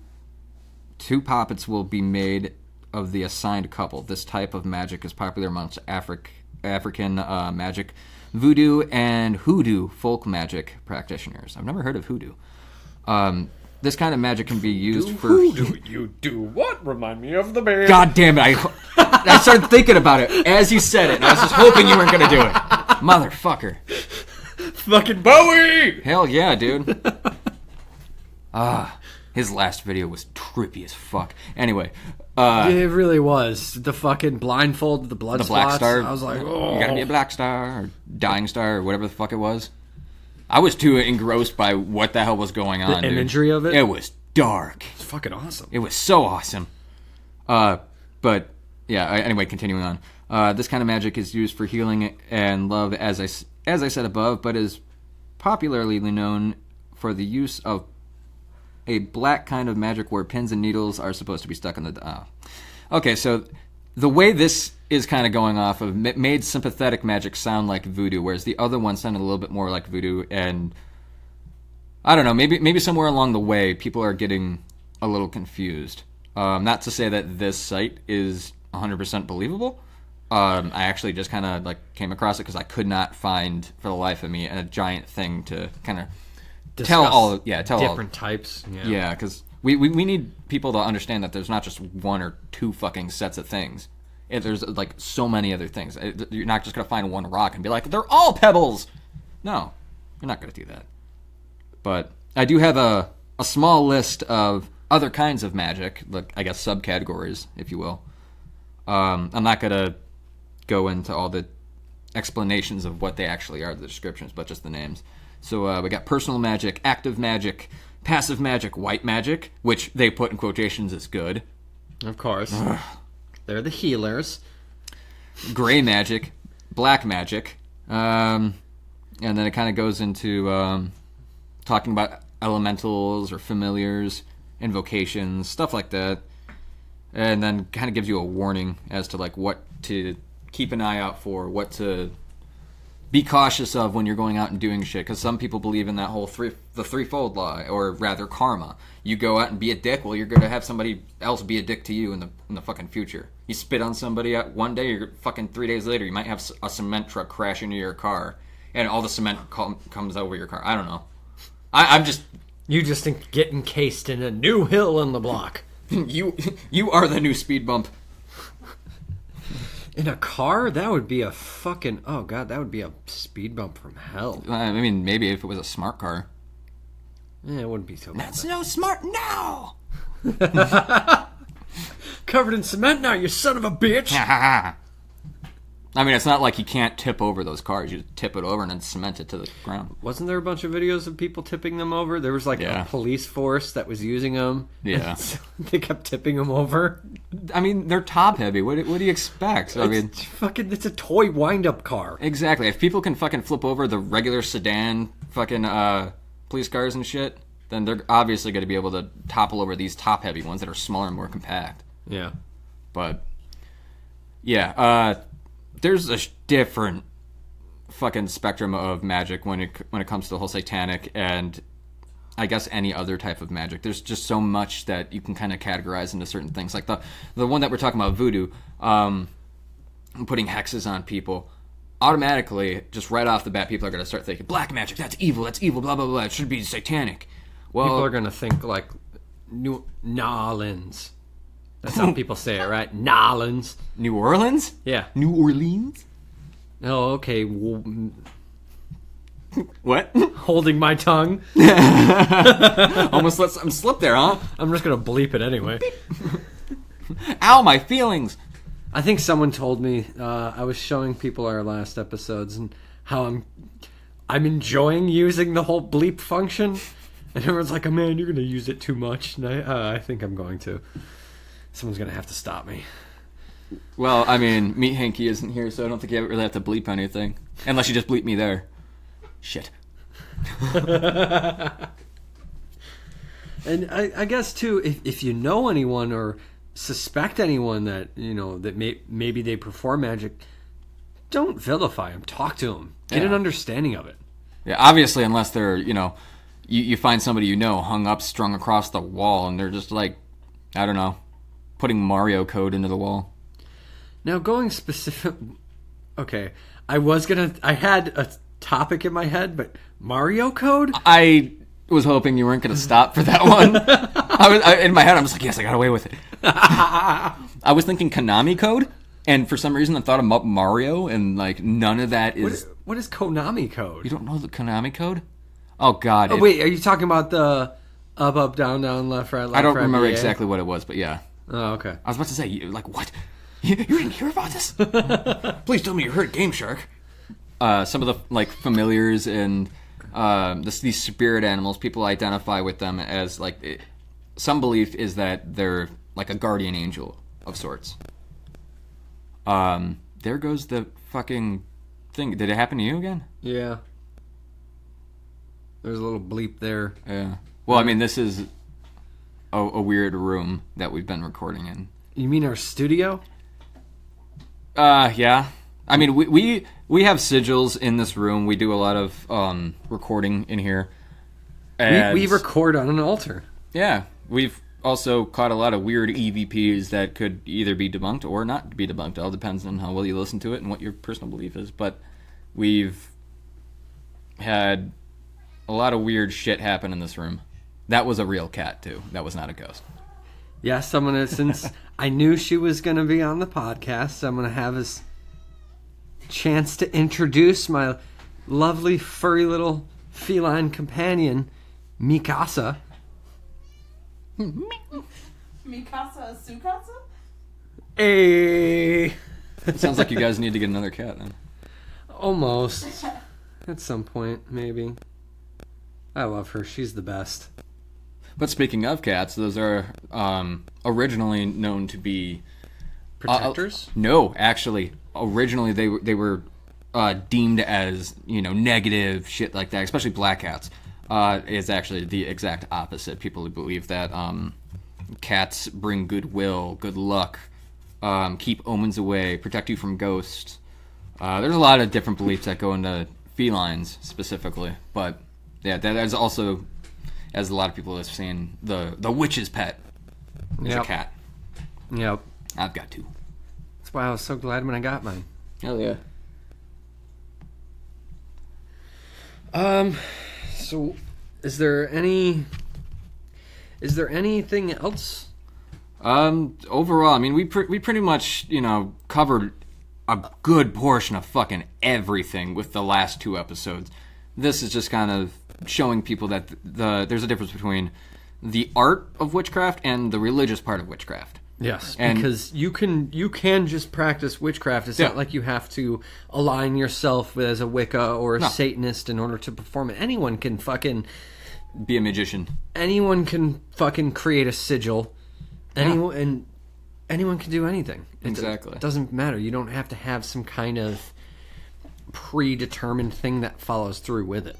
puppets will be made of the assigned couple. This type of magic is popular amongst African magic, voodoo, and hoodoo folk magic practitioners. I've never heard of hoodoo. This kind of magic can be used for... Hoodoo, you do what? Remind me of the band. God damn it. I started thinking about it as you said it, and I was just hoping you weren't going to do it. Motherfucker. Fucking Bowie! Hell yeah, dude. His last video was trippy as fuck. Anyway. It really was. The fucking blindfold, the blood spots. The black star. I was like, oh. You gotta be a black star, or dying star, or whatever the fuck it was. I was too engrossed by what the hell was going on, the imagery of it? It was dark. It's fucking awesome. It was so awesome. But, yeah, anyway, continuing on. This kind of magic is used for healing and love, as I said above, but is popularly known for the use of a black kind of magic where pins and needles are supposed to be stuck in the... Okay, so the way this is kind of going off of made sympathetic magic sound like voodoo, whereas the other one sounded a little bit more like voodoo, and I don't know, maybe somewhere along the way people are getting a little confused. Not to say that this site is 100% believable. I actually just kind of like came across it because I could not find for the life of me a giant thing to kind of tell different types. Yeah, because we need people to understand that there's not just one or two fucking sets of things. There's like so many other things. You're not just gonna find one rock and be like, they're all pebbles. No, you're not gonna do that. But I do have a small list of other kinds of magic, like I guess subcategories, if you will. I'm not going to go into all the explanations of what they actually are, the descriptions, but just the names. So we got personal magic, active magic, passive magic, white magic, which they put in quotations as good. Of course. They're the healers. Gray magic, black magic, and then it kind of goes into talking about elementals or familiars, invocations, stuff like that, and then kind of gives you a warning as to like what to keep an eye out for, what to be cautious of when you're going out and doing shit, because some people believe in that whole the threefold law, or rather karma. You go out and be a dick, well, you're going to have somebody else be a dick to you in the fucking future. You spit on somebody one day, you're fucking 3 days later, you might have a cement truck crash into your car, and all the cement comes over your car. I don't know. I'm just... You just get encased in a new hill on the block. You are the new speed bump. In a car? That would be a fucking... Oh, God, that would be a speed bump from hell. I mean, maybe if it was a smart car. Yeah, it wouldn't be so bad. That's no smart now! Covered in cement now, you son of a bitch! I mean, it's not like you can't tip over those cars. You just tip it over and then cement it to the ground. Wasn't there a bunch of videos of people tipping them over? There was like a police force that was using them. Yeah. So they kept tipping them over. I mean, they're top heavy. What do you expect? It's a toy wind-up car. Exactly. If people can fucking flip over the regular sedan fucking police cars and shit, then they're obviously going to be able to topple over these top heavy ones that are smaller and more compact. Yeah. But, yeah, there's a different fucking spectrum of magic when it comes to the whole satanic and I guess any other type of magic. There's just so much that you can kind of categorize into certain things. Like the one that we're talking about, voodoo, putting hexes on people. Automatically, just right off the bat, people are going to start thinking, black magic, that's evil, blah, blah, blah, it should be satanic. Well, people are going to think like New Orleans. That's how people say it, right? Nolans. New Orleans? Yeah. New Orleans? Oh, okay. What? Holding my tongue. Almost let something slip there, huh? I'm just going to bleep it anyway. Ow, my feelings. I think someone told me, I was showing people our last episodes and how I'm enjoying using the whole bleep function. And everyone's like, oh man, you're going to use it too much. And I think I'm going to. Someone's going to have to stop me. Well, I mean, Meat Hanky isn't here, so I don't think you really have to bleep anything. Unless you just bleep me there. Shit. And I guess, too, if you know anyone or suspect anyone that, you know, that maybe they perform magic, don't vilify them. Talk to them. Get an understanding of it. Yeah, obviously, unless they're, you know, you find somebody you know hung up, strung across the wall, and they're just like, I don't know, putting Mario code into the wall. Now, going specific... Okay, I had a topic in my head, but Mario code? I was hoping you weren't going to stop for that one. In my head, I'm just like, yes, I got away with it. I was thinking Konami code, and for some reason I thought about Mario, and like none of that is... What is Konami code? You don't know the Konami code? Oh, God. Oh, wait, are you talking about the up, down, left, right, left, I don't right, remember BA? exactly what it was, but yeah. Oh, okay. I was about to say, like, what? You didn't hear about this? Please tell me you heard Game Shark. Some of the, like, familiars and these spirit animals, people identify with them as, like, some belief is that they're, like, a guardian angel of sorts. There goes the fucking thing. Did it happen to you again? Yeah. There's a little bleep there. Yeah. Well, I mean, this is a weird room that we've been recording in. You mean our studio? Yeah. I mean, we have sigils in this room. We do a lot of recording in here. We record on an altar. Yeah. We've also caught a lot of weird EVPs that could either be debunked or not be debunked. It all depends on how well you listen to it and what your personal belief is. But we've had a lot of weird shit happen in this room. That was a real cat, too. That was not a ghost. Yeah, since I knew she was going to be on the podcast, I'm going to have this chance to introduce my lovely, furry little feline companion, Mikasa. Mikasa Sukasa? Hey. It sounds like you guys need to get another cat then. Almost. At some point, maybe. I love her. She's the best. But speaking of cats, those are originally known to be Protectors? No, actually, originally they were deemed as negative shit like that. Especially black cats is actually the exact opposite. People believe that cats bring goodwill, good luck, keep omens away, protect you from ghosts. There's a lot of different beliefs that go into felines specifically, but yeah, that is also, as a lot of people have seen, the witch's pet is a cat. Yep. I've got two. That's why I was so glad when I got mine. Hell yeah. So is there anything else? Overall, I mean, we pretty much, covered a good portion of fucking everything with the last two episodes. This is just kind of showing people that there's a difference between the art of witchcraft and the religious part of witchcraft. Yes, And- because you can just practice witchcraft. It's not like you have to align yourself as a Wicca or a Satanist in order to perform it. Anyone can fucking Be a magician. anyone can fucking create a sigil. Anyone can do anything. Exactly. It doesn't matter. You don't have to have some kind of predetermined thing that follows through with it.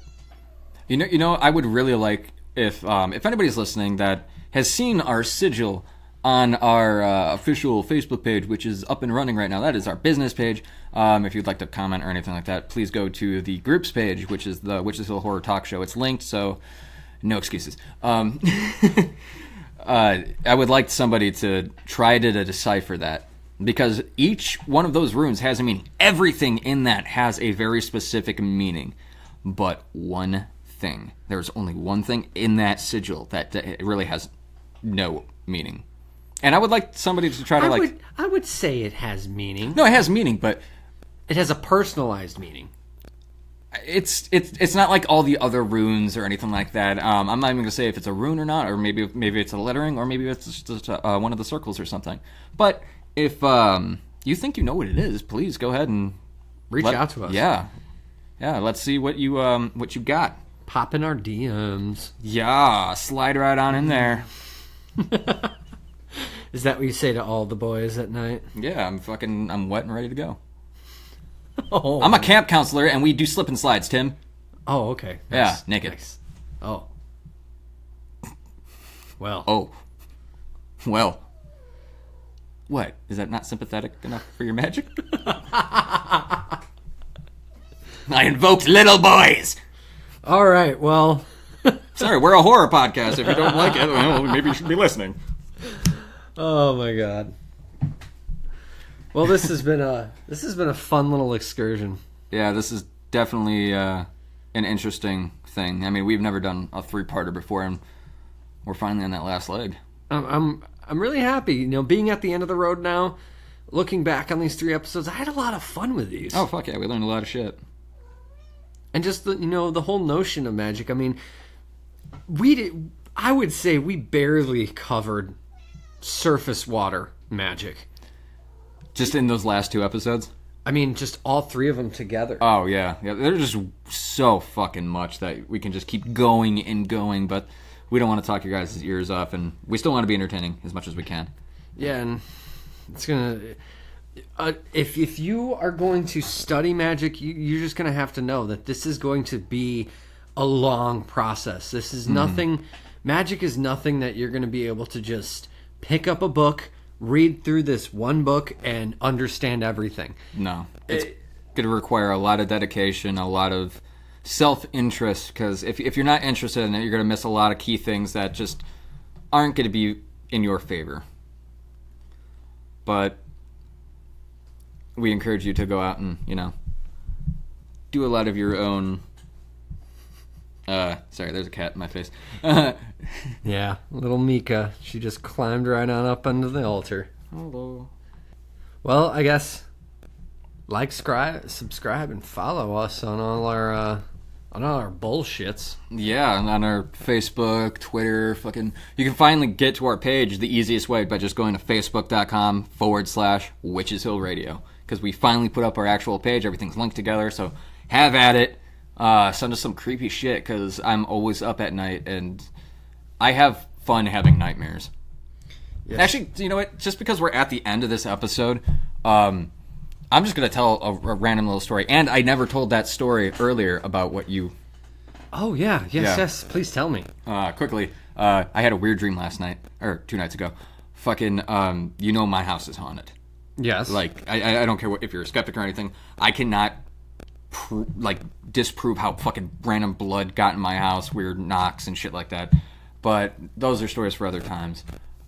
I would really like if anybody's listening that has seen our sigil on our official Facebook page, which is up and running right now. That is our business page. If you'd like to comment or anything like that, please go to the groups page, which is the Witches Hill Horror Talk Show. It's linked, so no excuses. I would like somebody to try to decipher that, because each one of those runes has a meaning. Everything in that has a very specific meaning, but one thing. There's only one thing in that sigil that it really has no meaning. And I would like somebody to try to I would say it has meaning. No, it has meaning, but It has a personalized meaning. it's not like all the other runes or anything like that. I'm not even going to say if it's a rune or not, or maybe it's a lettering, or maybe it's just one of the circles or something. But if you think you know what it is, please go ahead and Reach out to us. Yeah, let's see what you got. Pop in our DMs. Yeah, slide right on in there. Is that what you say to all the boys at night? Yeah, I'm wet and ready to go. Oh, I'm a camp counselor, and we do slip and slides, Tim. Oh, okay. Yeah, Nice. naked. Nice. Oh. Well. Oh. Well. What? Is that not sympathetic enough for your magic? I invoked little boys! All right. Well. Sorry, we're a horror podcast. If you don't like it, well, maybe you should be listening. Oh my God. Well, this has been a fun little excursion. Yeah, this is definitely an interesting thing. I mean, we've never done a 3-parter before, and we're finally on that last leg. I'm really happy. Being at the end of the road now, looking back on these 3 episodes, I had a lot of fun with these. Oh fuck yeah, we learned a lot of shit. And just the whole notion of magic. I mean, I would say we barely covered surface water magic. Just in those last 2 episodes? I mean, just all 3 of them together. Oh, yeah. There's just so fucking much that we can just keep going and going, but we don't want to talk your guys' ears off, and we still want to be entertaining as much as we can. Yeah, and it's gonna... if you are going to study magic, you're just gonna have to know that this is going to be a long process. This is nothing... Magic is nothing that you're gonna be able to just pick up a book, read through this one book, and understand everything. No. It's going to require a lot of dedication, a lot of self-interest, because if you're not interested in it, you're going to miss a lot of key things that just aren't going to be in your favor. But we encourage you to go out and, do a lot of your own... sorry, there's a cat in my face. Yeah, little Mika. She just climbed right on up under the altar. Hello. Well, I guess subscribe, and follow us on all our On our bullshits. Yeah, on our Facebook, Twitter, fucking... You can finally get to our page the easiest way by just going to facebook.com/WitchesHillRadio. Because we finally put up our actual page. Everything's linked together, so have at it. Send us some creepy shit, because I'm always up at night, and I have fun having nightmares. Yes. Actually, you know what? Just because we're at the end of this episode... I'm just going to tell a random little story. And I never told that story earlier about what you... Oh, yeah. Yes. Please tell me. Quickly. I had a weird dream last night. Or 2 nights ago. Fucking, my house is haunted. Yes. Like, I don't care if you're a skeptic or anything. I cannot, disprove how fucking random blood got in my house. Weird knocks and shit like that. But those are stories for other times.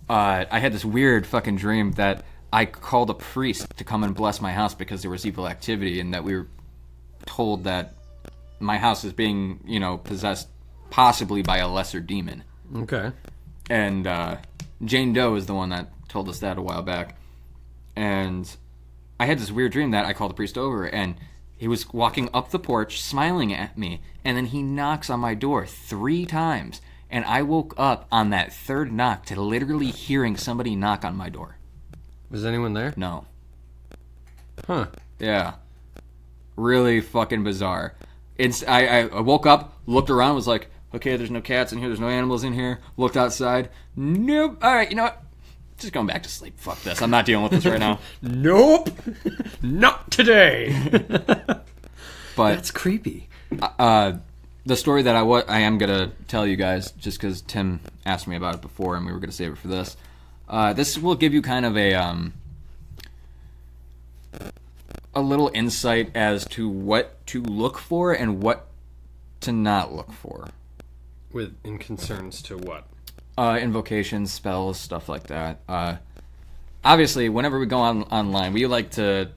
I had this weird fucking dream that... I called a priest to come and bless my house because there was evil activity, and that we were told that my house is being, possessed possibly by a lesser demon. Okay. And Jane Doe is the one that told us that a while back. And I had this weird dream that I called the priest over, and he was walking up the porch, smiling at me, and then he knocks on my door 3 times. And I woke up on that 3rd knock to literally hearing somebody knock on my door. Was anyone there? No. Huh. Yeah. Really fucking bizarre. I woke up, looked around, was like, okay, there's no cats in here, there's no animals in here. Looked outside. Nope. All right, you know what? Just going back to sleep. Fuck this. I'm not dealing with this right now. Nope. Not today. But that's creepy. The story that I am going to tell you guys, just because Tim asked me about it before and we were going to save it for this. This will give you kind of a little insight as to what to look for and what to not look for. In concerns to what? Invocations, spells, stuff like that. Obviously, whenever we go online, we like to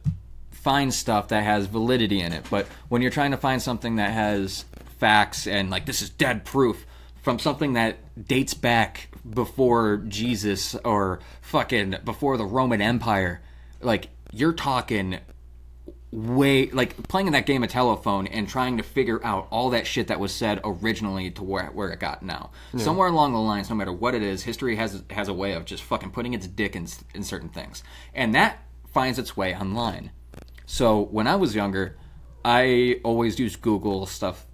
find stuff that has validity in it. But when you're trying to find something that has facts and, this is dead proof from something that dates back before Jesus or fucking before the Roman Empire, you're talking way, playing in that game of telephone and trying to figure out all that shit that was said originally to where it got now. Yeah. Somewhere along the lines, no matter what it is, history has a way of just fucking putting its dick in certain things. And that finds its way online. So when I was younger, I always used Google stuff,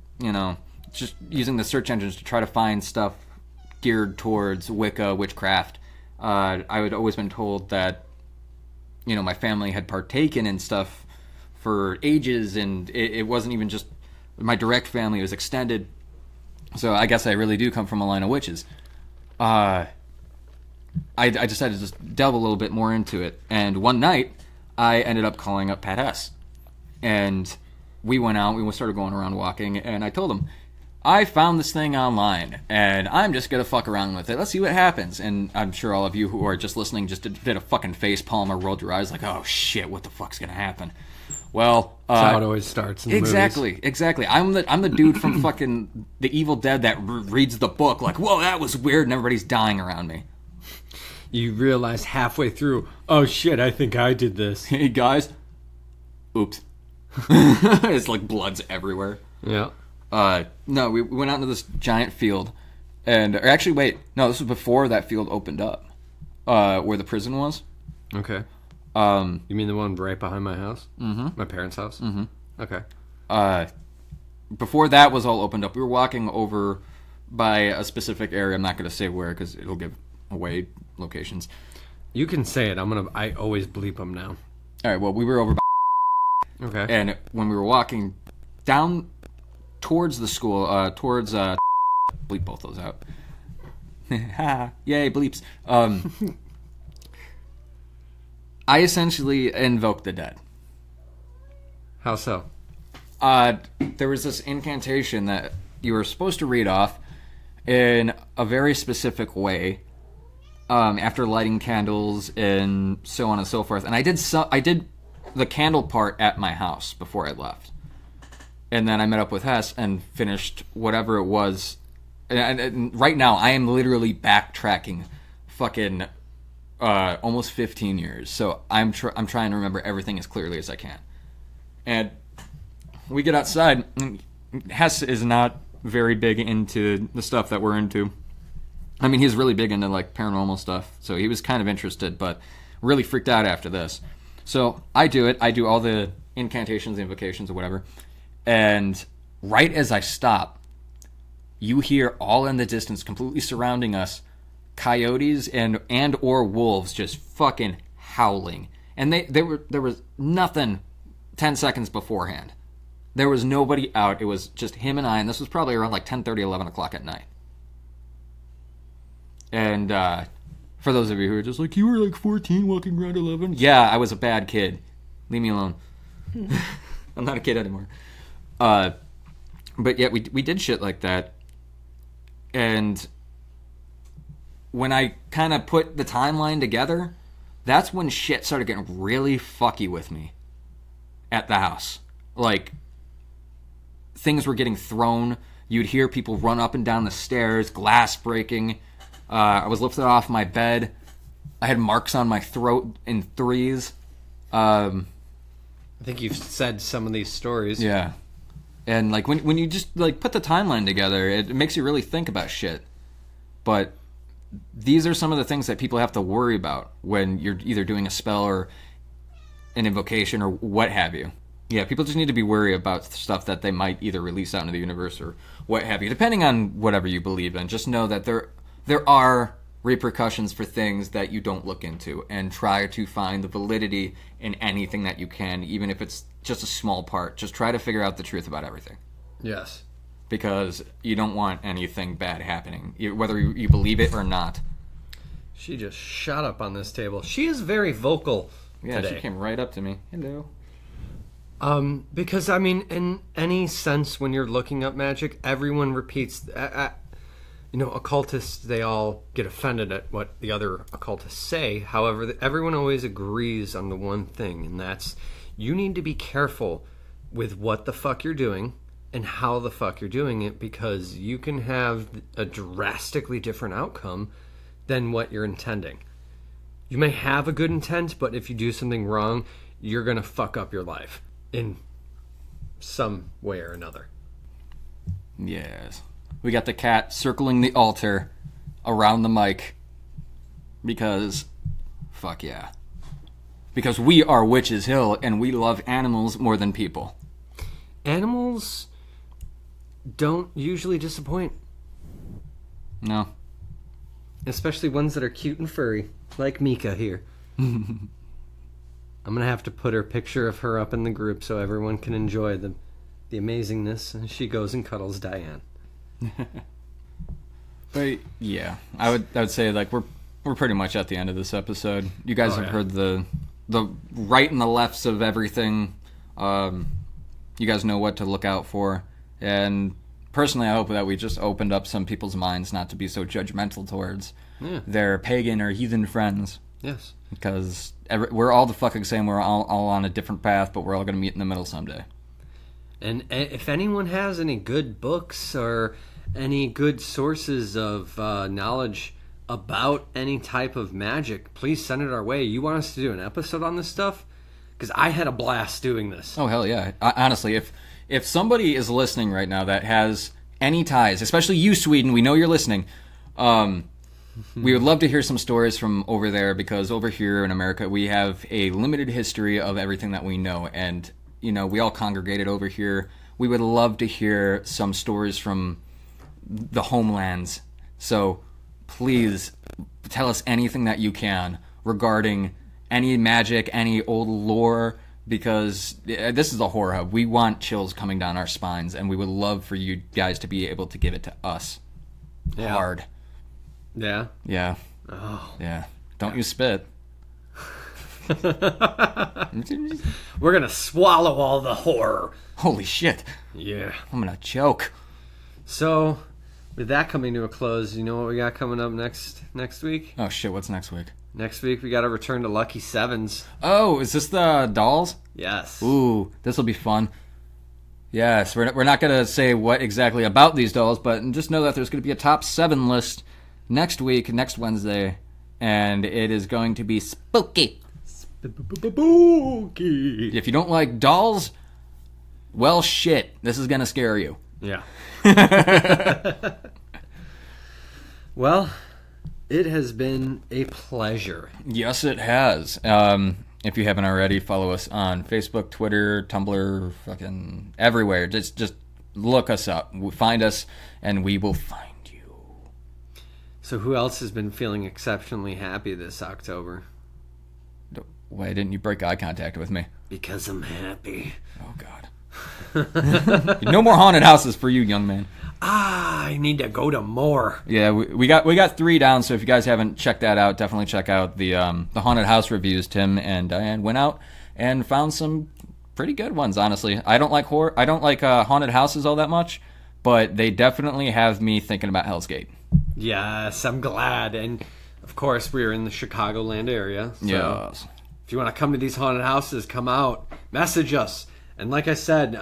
just using the search engines to try to find stuff geared towards Wicca, witchcraft. I had always been told that, my family had partaken in stuff for ages, and it wasn't even just my direct family, it was extended. So I guess I really do come from a line of witches. I decided to just delve a little bit more into it. And one night, I ended up calling up Pat Hess. And we went out, we started going around walking, and I told him, I found this thing online, and I'm just going to fuck around with it. Let's see what happens. And I'm sure all of you who are just listening just did a fucking face palm or rolled your eyes like, oh shit, what the fuck's going to happen? Well, that's how it always starts in exactly, movies. I'm the dude from fucking The Evil Dead that reads the book like, whoa, that was weird, and everybody's dying around me. You realize halfway through, oh shit, I think I did this. Hey guys. Oops. It's like blood's everywhere. Yeah. No, we went out into this giant field, and this was before that field opened up, where the prison was. Okay. You mean the one right behind my house? Mm-hmm. My parents' house? Mm-hmm. Okay. Before that was all opened up, we were walking over by a specific area. I'm not going to say where because it'll give away locations. You can say it. I always bleep them now. All right. Well, we were over by. Okay. And when we were walking down towards the school, bleep both those out. Yay, bleeps. I essentially invoked the dead. How so? There was this incantation that you were supposed to read off in a very specific way, after lighting candles and so on and so forth. And I did the candle part at my house before I left. And then I met up with Hess and finished whatever it was. And right now, I am literally backtracking fucking almost 15 years. So I'm trying to remember everything as clearly as I can. And we get outside, and Hess is not very big into the stuff that we're into. I mean, he's really big into, like, paranormal stuff, so he was kind of interested, but really freaked out after this. So I do it. I do all the incantations, invocations, or whatever, and right as I stop, you hear all in the distance, completely surrounding us, coyotes and or wolves just fucking howling. And there was nothing 10 seconds beforehand. There was nobody out. It was just him and I, and this was probably around like 10:30, 11 o'clock at night. And for those of you who are just like, you were like 14 walking around 11? Yeah, I was a bad kid. Leave me alone. I'm not a kid anymore. But yeah, we did shit like that. And when I kind of put the timeline together, that's when shit started getting really fucky with me at the house. Like, things were getting thrown. You'd hear people run up and down the stairs, glass breaking. I was lifted off my bed. I had marks on my throat in threes. I think you've said some of these stories. Yeah. And, like, when you just, like, put the timeline together, it makes you really think about shit. But these are some of the things that people have to worry about when you're either doing a spell or an invocation or what have you. Yeah, people just need to be wary about stuff that they might either release out into the universe or what have you, depending on whatever you believe in. Just know that there are repercussions for things that you don't look into, and try to find the validity in anything that you can, even if it's just a small part. Just try to figure out the truth about everything. Yes. Because you don't want anything bad happening, whether you believe it or not. She just shot up on this table. She is very vocal today. She came right up to me. Hello. Because, I mean, in any sense, when you're looking up magic, everyone repeats... occultists, they all get offended at what the other occultists say. However, everyone always agrees on the one thing, and that's you need to be careful with what the fuck you're doing and how the fuck you're doing it, because you can have a drastically different outcome than what you're intending. You may have a good intent, but if you do something wrong, you're going to fuck up your life in some way or another. Yes. We got the cat circling the altar around the mic because, fuck yeah. Because we are Witches Hill and we love animals more than people. Animals don't usually disappoint. No. Especially ones that are cute and furry, like Mika here. I'm going to have to put her picture of her up in the group so everyone can enjoy the amazingness. And she goes and cuddles Diane. But yeah, I would say, like, we're pretty much at the end of this episode. You guys have heard the right and the lefts of everything. You guys know what to look out for, and personally, I hope that we just opened up some people's minds not to be so judgmental towards their pagan or heathen friends. Yes, because we're all the fucking same. We're all on a different path, but we're all going to meet in the middle someday. And if anyone has any good books or any good sources of knowledge about any type of magic, please send it our way. You want us to do an episode on this stuff? Because I had a blast doing this. Oh, hell yeah. Honestly, if somebody is listening right now that has any ties, especially you, Sweden, we know you're listening, we would love to hear some stories from over there, because over here in America, we have a limited history of everything that we know, and we all congregated over here. We would love to hear some stories from the homelands. So please tell us anything that you can regarding any magic, any old lore, because this is a horror hub. We want chills coming down our spines, and we would love for you guys to be able to give it to us. Yeah. Hard. Yeah? Yeah. Oh. Yeah. Don't you spit. We're gonna swallow all the horror. Holy shit. Yeah. I'm gonna choke. So, with that coming to a close, you know what we got coming up next week? Oh shit, what's next week? Next week we got to return to Lucky Sevens. Oh, is this the dolls? Yes. Ooh, this will be fun. Yes, we're not going to say what exactly about these dolls, but just know that there's going to be a top 7 list next week, next Wednesday, and it is going to be spooky. Spooky. If you don't like dolls, Well, shit. This is going to scare you. Yeah. Well, it has been a pleasure. Yes, it has. If you haven't already, follow us on Facebook, Twitter, Tumblr, fucking everywhere. Just look us up. Find us, and we will find you. So who else has been feeling exceptionally happy this October? Why didn't you break eye contact with me? Because I'm happy. Oh, God. No more haunted houses for you, young man. I need to go to more. Yeah, we got 3 down, so if you guys haven't checked that out, definitely check out the haunted house reviews. Tim and Diane went out and found some pretty good ones, honestly. I don't like horror. I don't like haunted houses all that much, but they definitely have me thinking about Hell's Gate. Yes, I'm glad. And, of course, we're in the Chicagoland area. So yes. If you want to come to these haunted houses, come out. Message us. And like I said,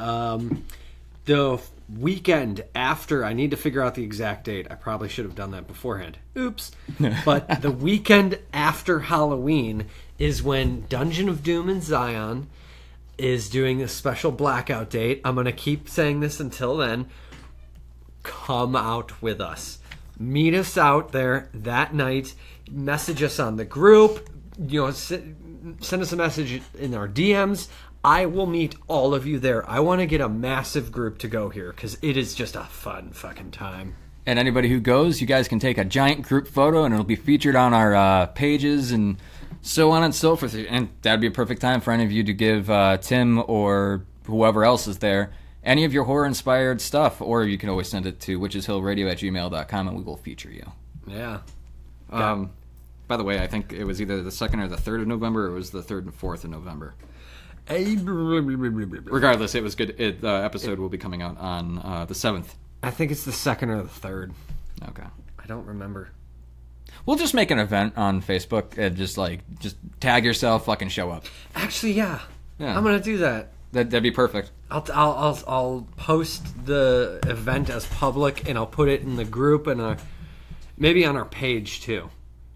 the weekend after, I need to figure out the exact date. I probably should have done that beforehand. Oops. But the weekend after Halloween is when Dungeon of Doom in Zion is doing a special blackout date. I'm going to keep saying this until then. Come out with us. Meet us out there that night. Message us on the group. Send us a message in our DMs. I will meet all of you there. I want to get a massive group to go here because it is just a fun fucking time. And anybody who goes, you guys can take a giant group photo and it'll be featured on our pages and so on and so forth. And that'd be a perfect time for any of you to give Tim or whoever else is there any of your horror-inspired stuff. Or you can always send it to WitchesHillRadio@gmail.com and we will feature you. Yeah. By the way, I think it was either the 2nd or the 3rd of November, or it was the 3rd and 4th of November. Regardless, it was good. The episode will be coming out on the 7th. I think it's the 2nd or the 3rd. Okay. I don't remember. We'll just make an event on Facebook and just tag yourself, fucking show up. Actually, yeah. I'm gonna do that. That'd be perfect. I'll post the event as public and I'll put it in the group and maybe on our page too.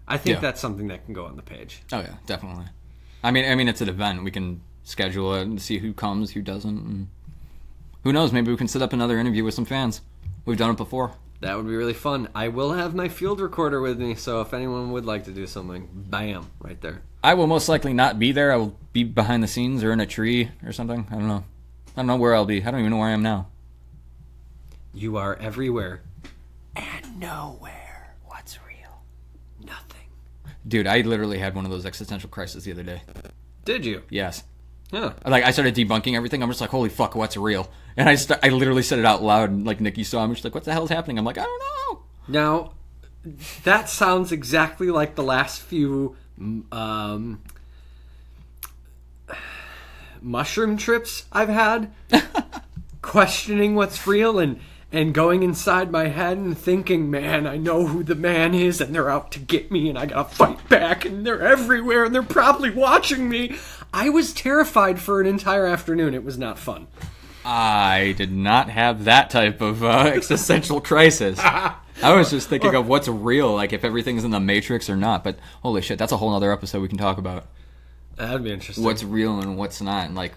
I think that's something that can go on the page. Oh yeah, definitely. I mean, it's an event. We can schedule it and see who comes, who doesn't. And who knows? Maybe we can set up another interview with some fans. We've done it before. That would be really fun. I will have my field recorder with me, so if anyone would like to do something, bam, right there. I will most likely not be there. I will be behind the scenes or in a tree or something. I don't know. I don't know where I'll be. I don't even know where I am now. You are everywhere and nowhere. What's real? Nothing. Dude, I literally had one of those existential crises the other day. Did you? Yes. Yeah. I started debunking everything. I'm just like, holy fuck, what's real? And I literally said it out loud, and Nikki saw me. She's like, what the hell's happening? I'm like, I don't know. Now, that sounds exactly like the last few mushroom trips I've had. Questioning what's real and going inside my head and thinking, man, I know who the man is and they're out to get me and I gotta fight back and they're everywhere and they're probably watching me. I was terrified for an entire afternoon. It was not fun. I did not have that type of existential crisis. I was just thinking of what's real, like if everything's in the Matrix or not. But holy shit, that's a whole other episode we can talk about. That'd be interesting. What's real and what's not, and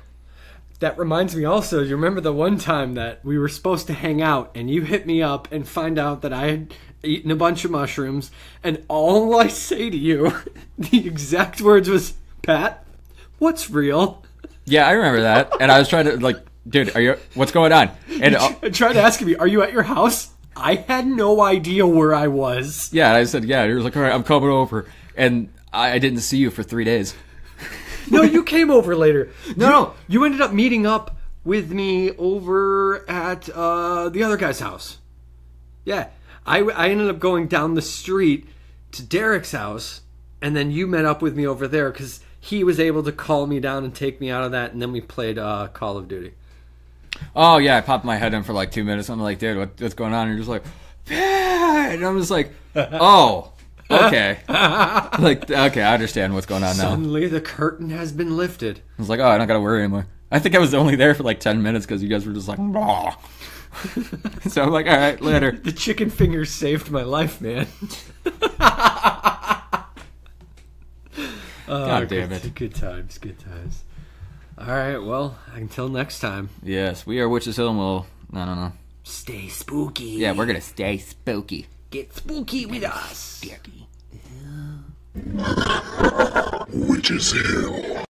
That reminds me also, you remember the one time that we were supposed to hang out and you hit me up and find out that I had eaten a bunch of mushrooms and all I say to you, the exact words was, Pat, what's real? Yeah, I remember that. And I was trying to, dude, what's going on? And I tried to ask me, are you at your house? I had no idea where I was. Yeah, and I said, yeah. And he was like, all right, I'm coming over. And I didn't see you for 3 days. No, you came over later. No. You ended up meeting up with me over at the other guy's house. Yeah. I ended up going down the street to Derek's house, and then you met up with me over there because he was able to call me down and take me out of that, and then we played Call of Duty. Oh, yeah, I popped my head in for 2 minutes. I'm like, dude, what's going on? And you're just like, Pat! And I'm just like, oh, okay. Okay, I understand what's going on now. Suddenly the curtain has been lifted. I was like, oh, I don't got to worry anymore. I think I was only there for 10 minutes because you guys were just like, bah. So I'm like, all right, later. The chicken fingers saved my life, man. God damn it. Good times. All right, well, until next time. Yes, we are Witches Hill, and we'll, I don't know. Stay spooky. Yeah, we're going to stay spooky. Get spooky with us. Spooky. Witches Hill.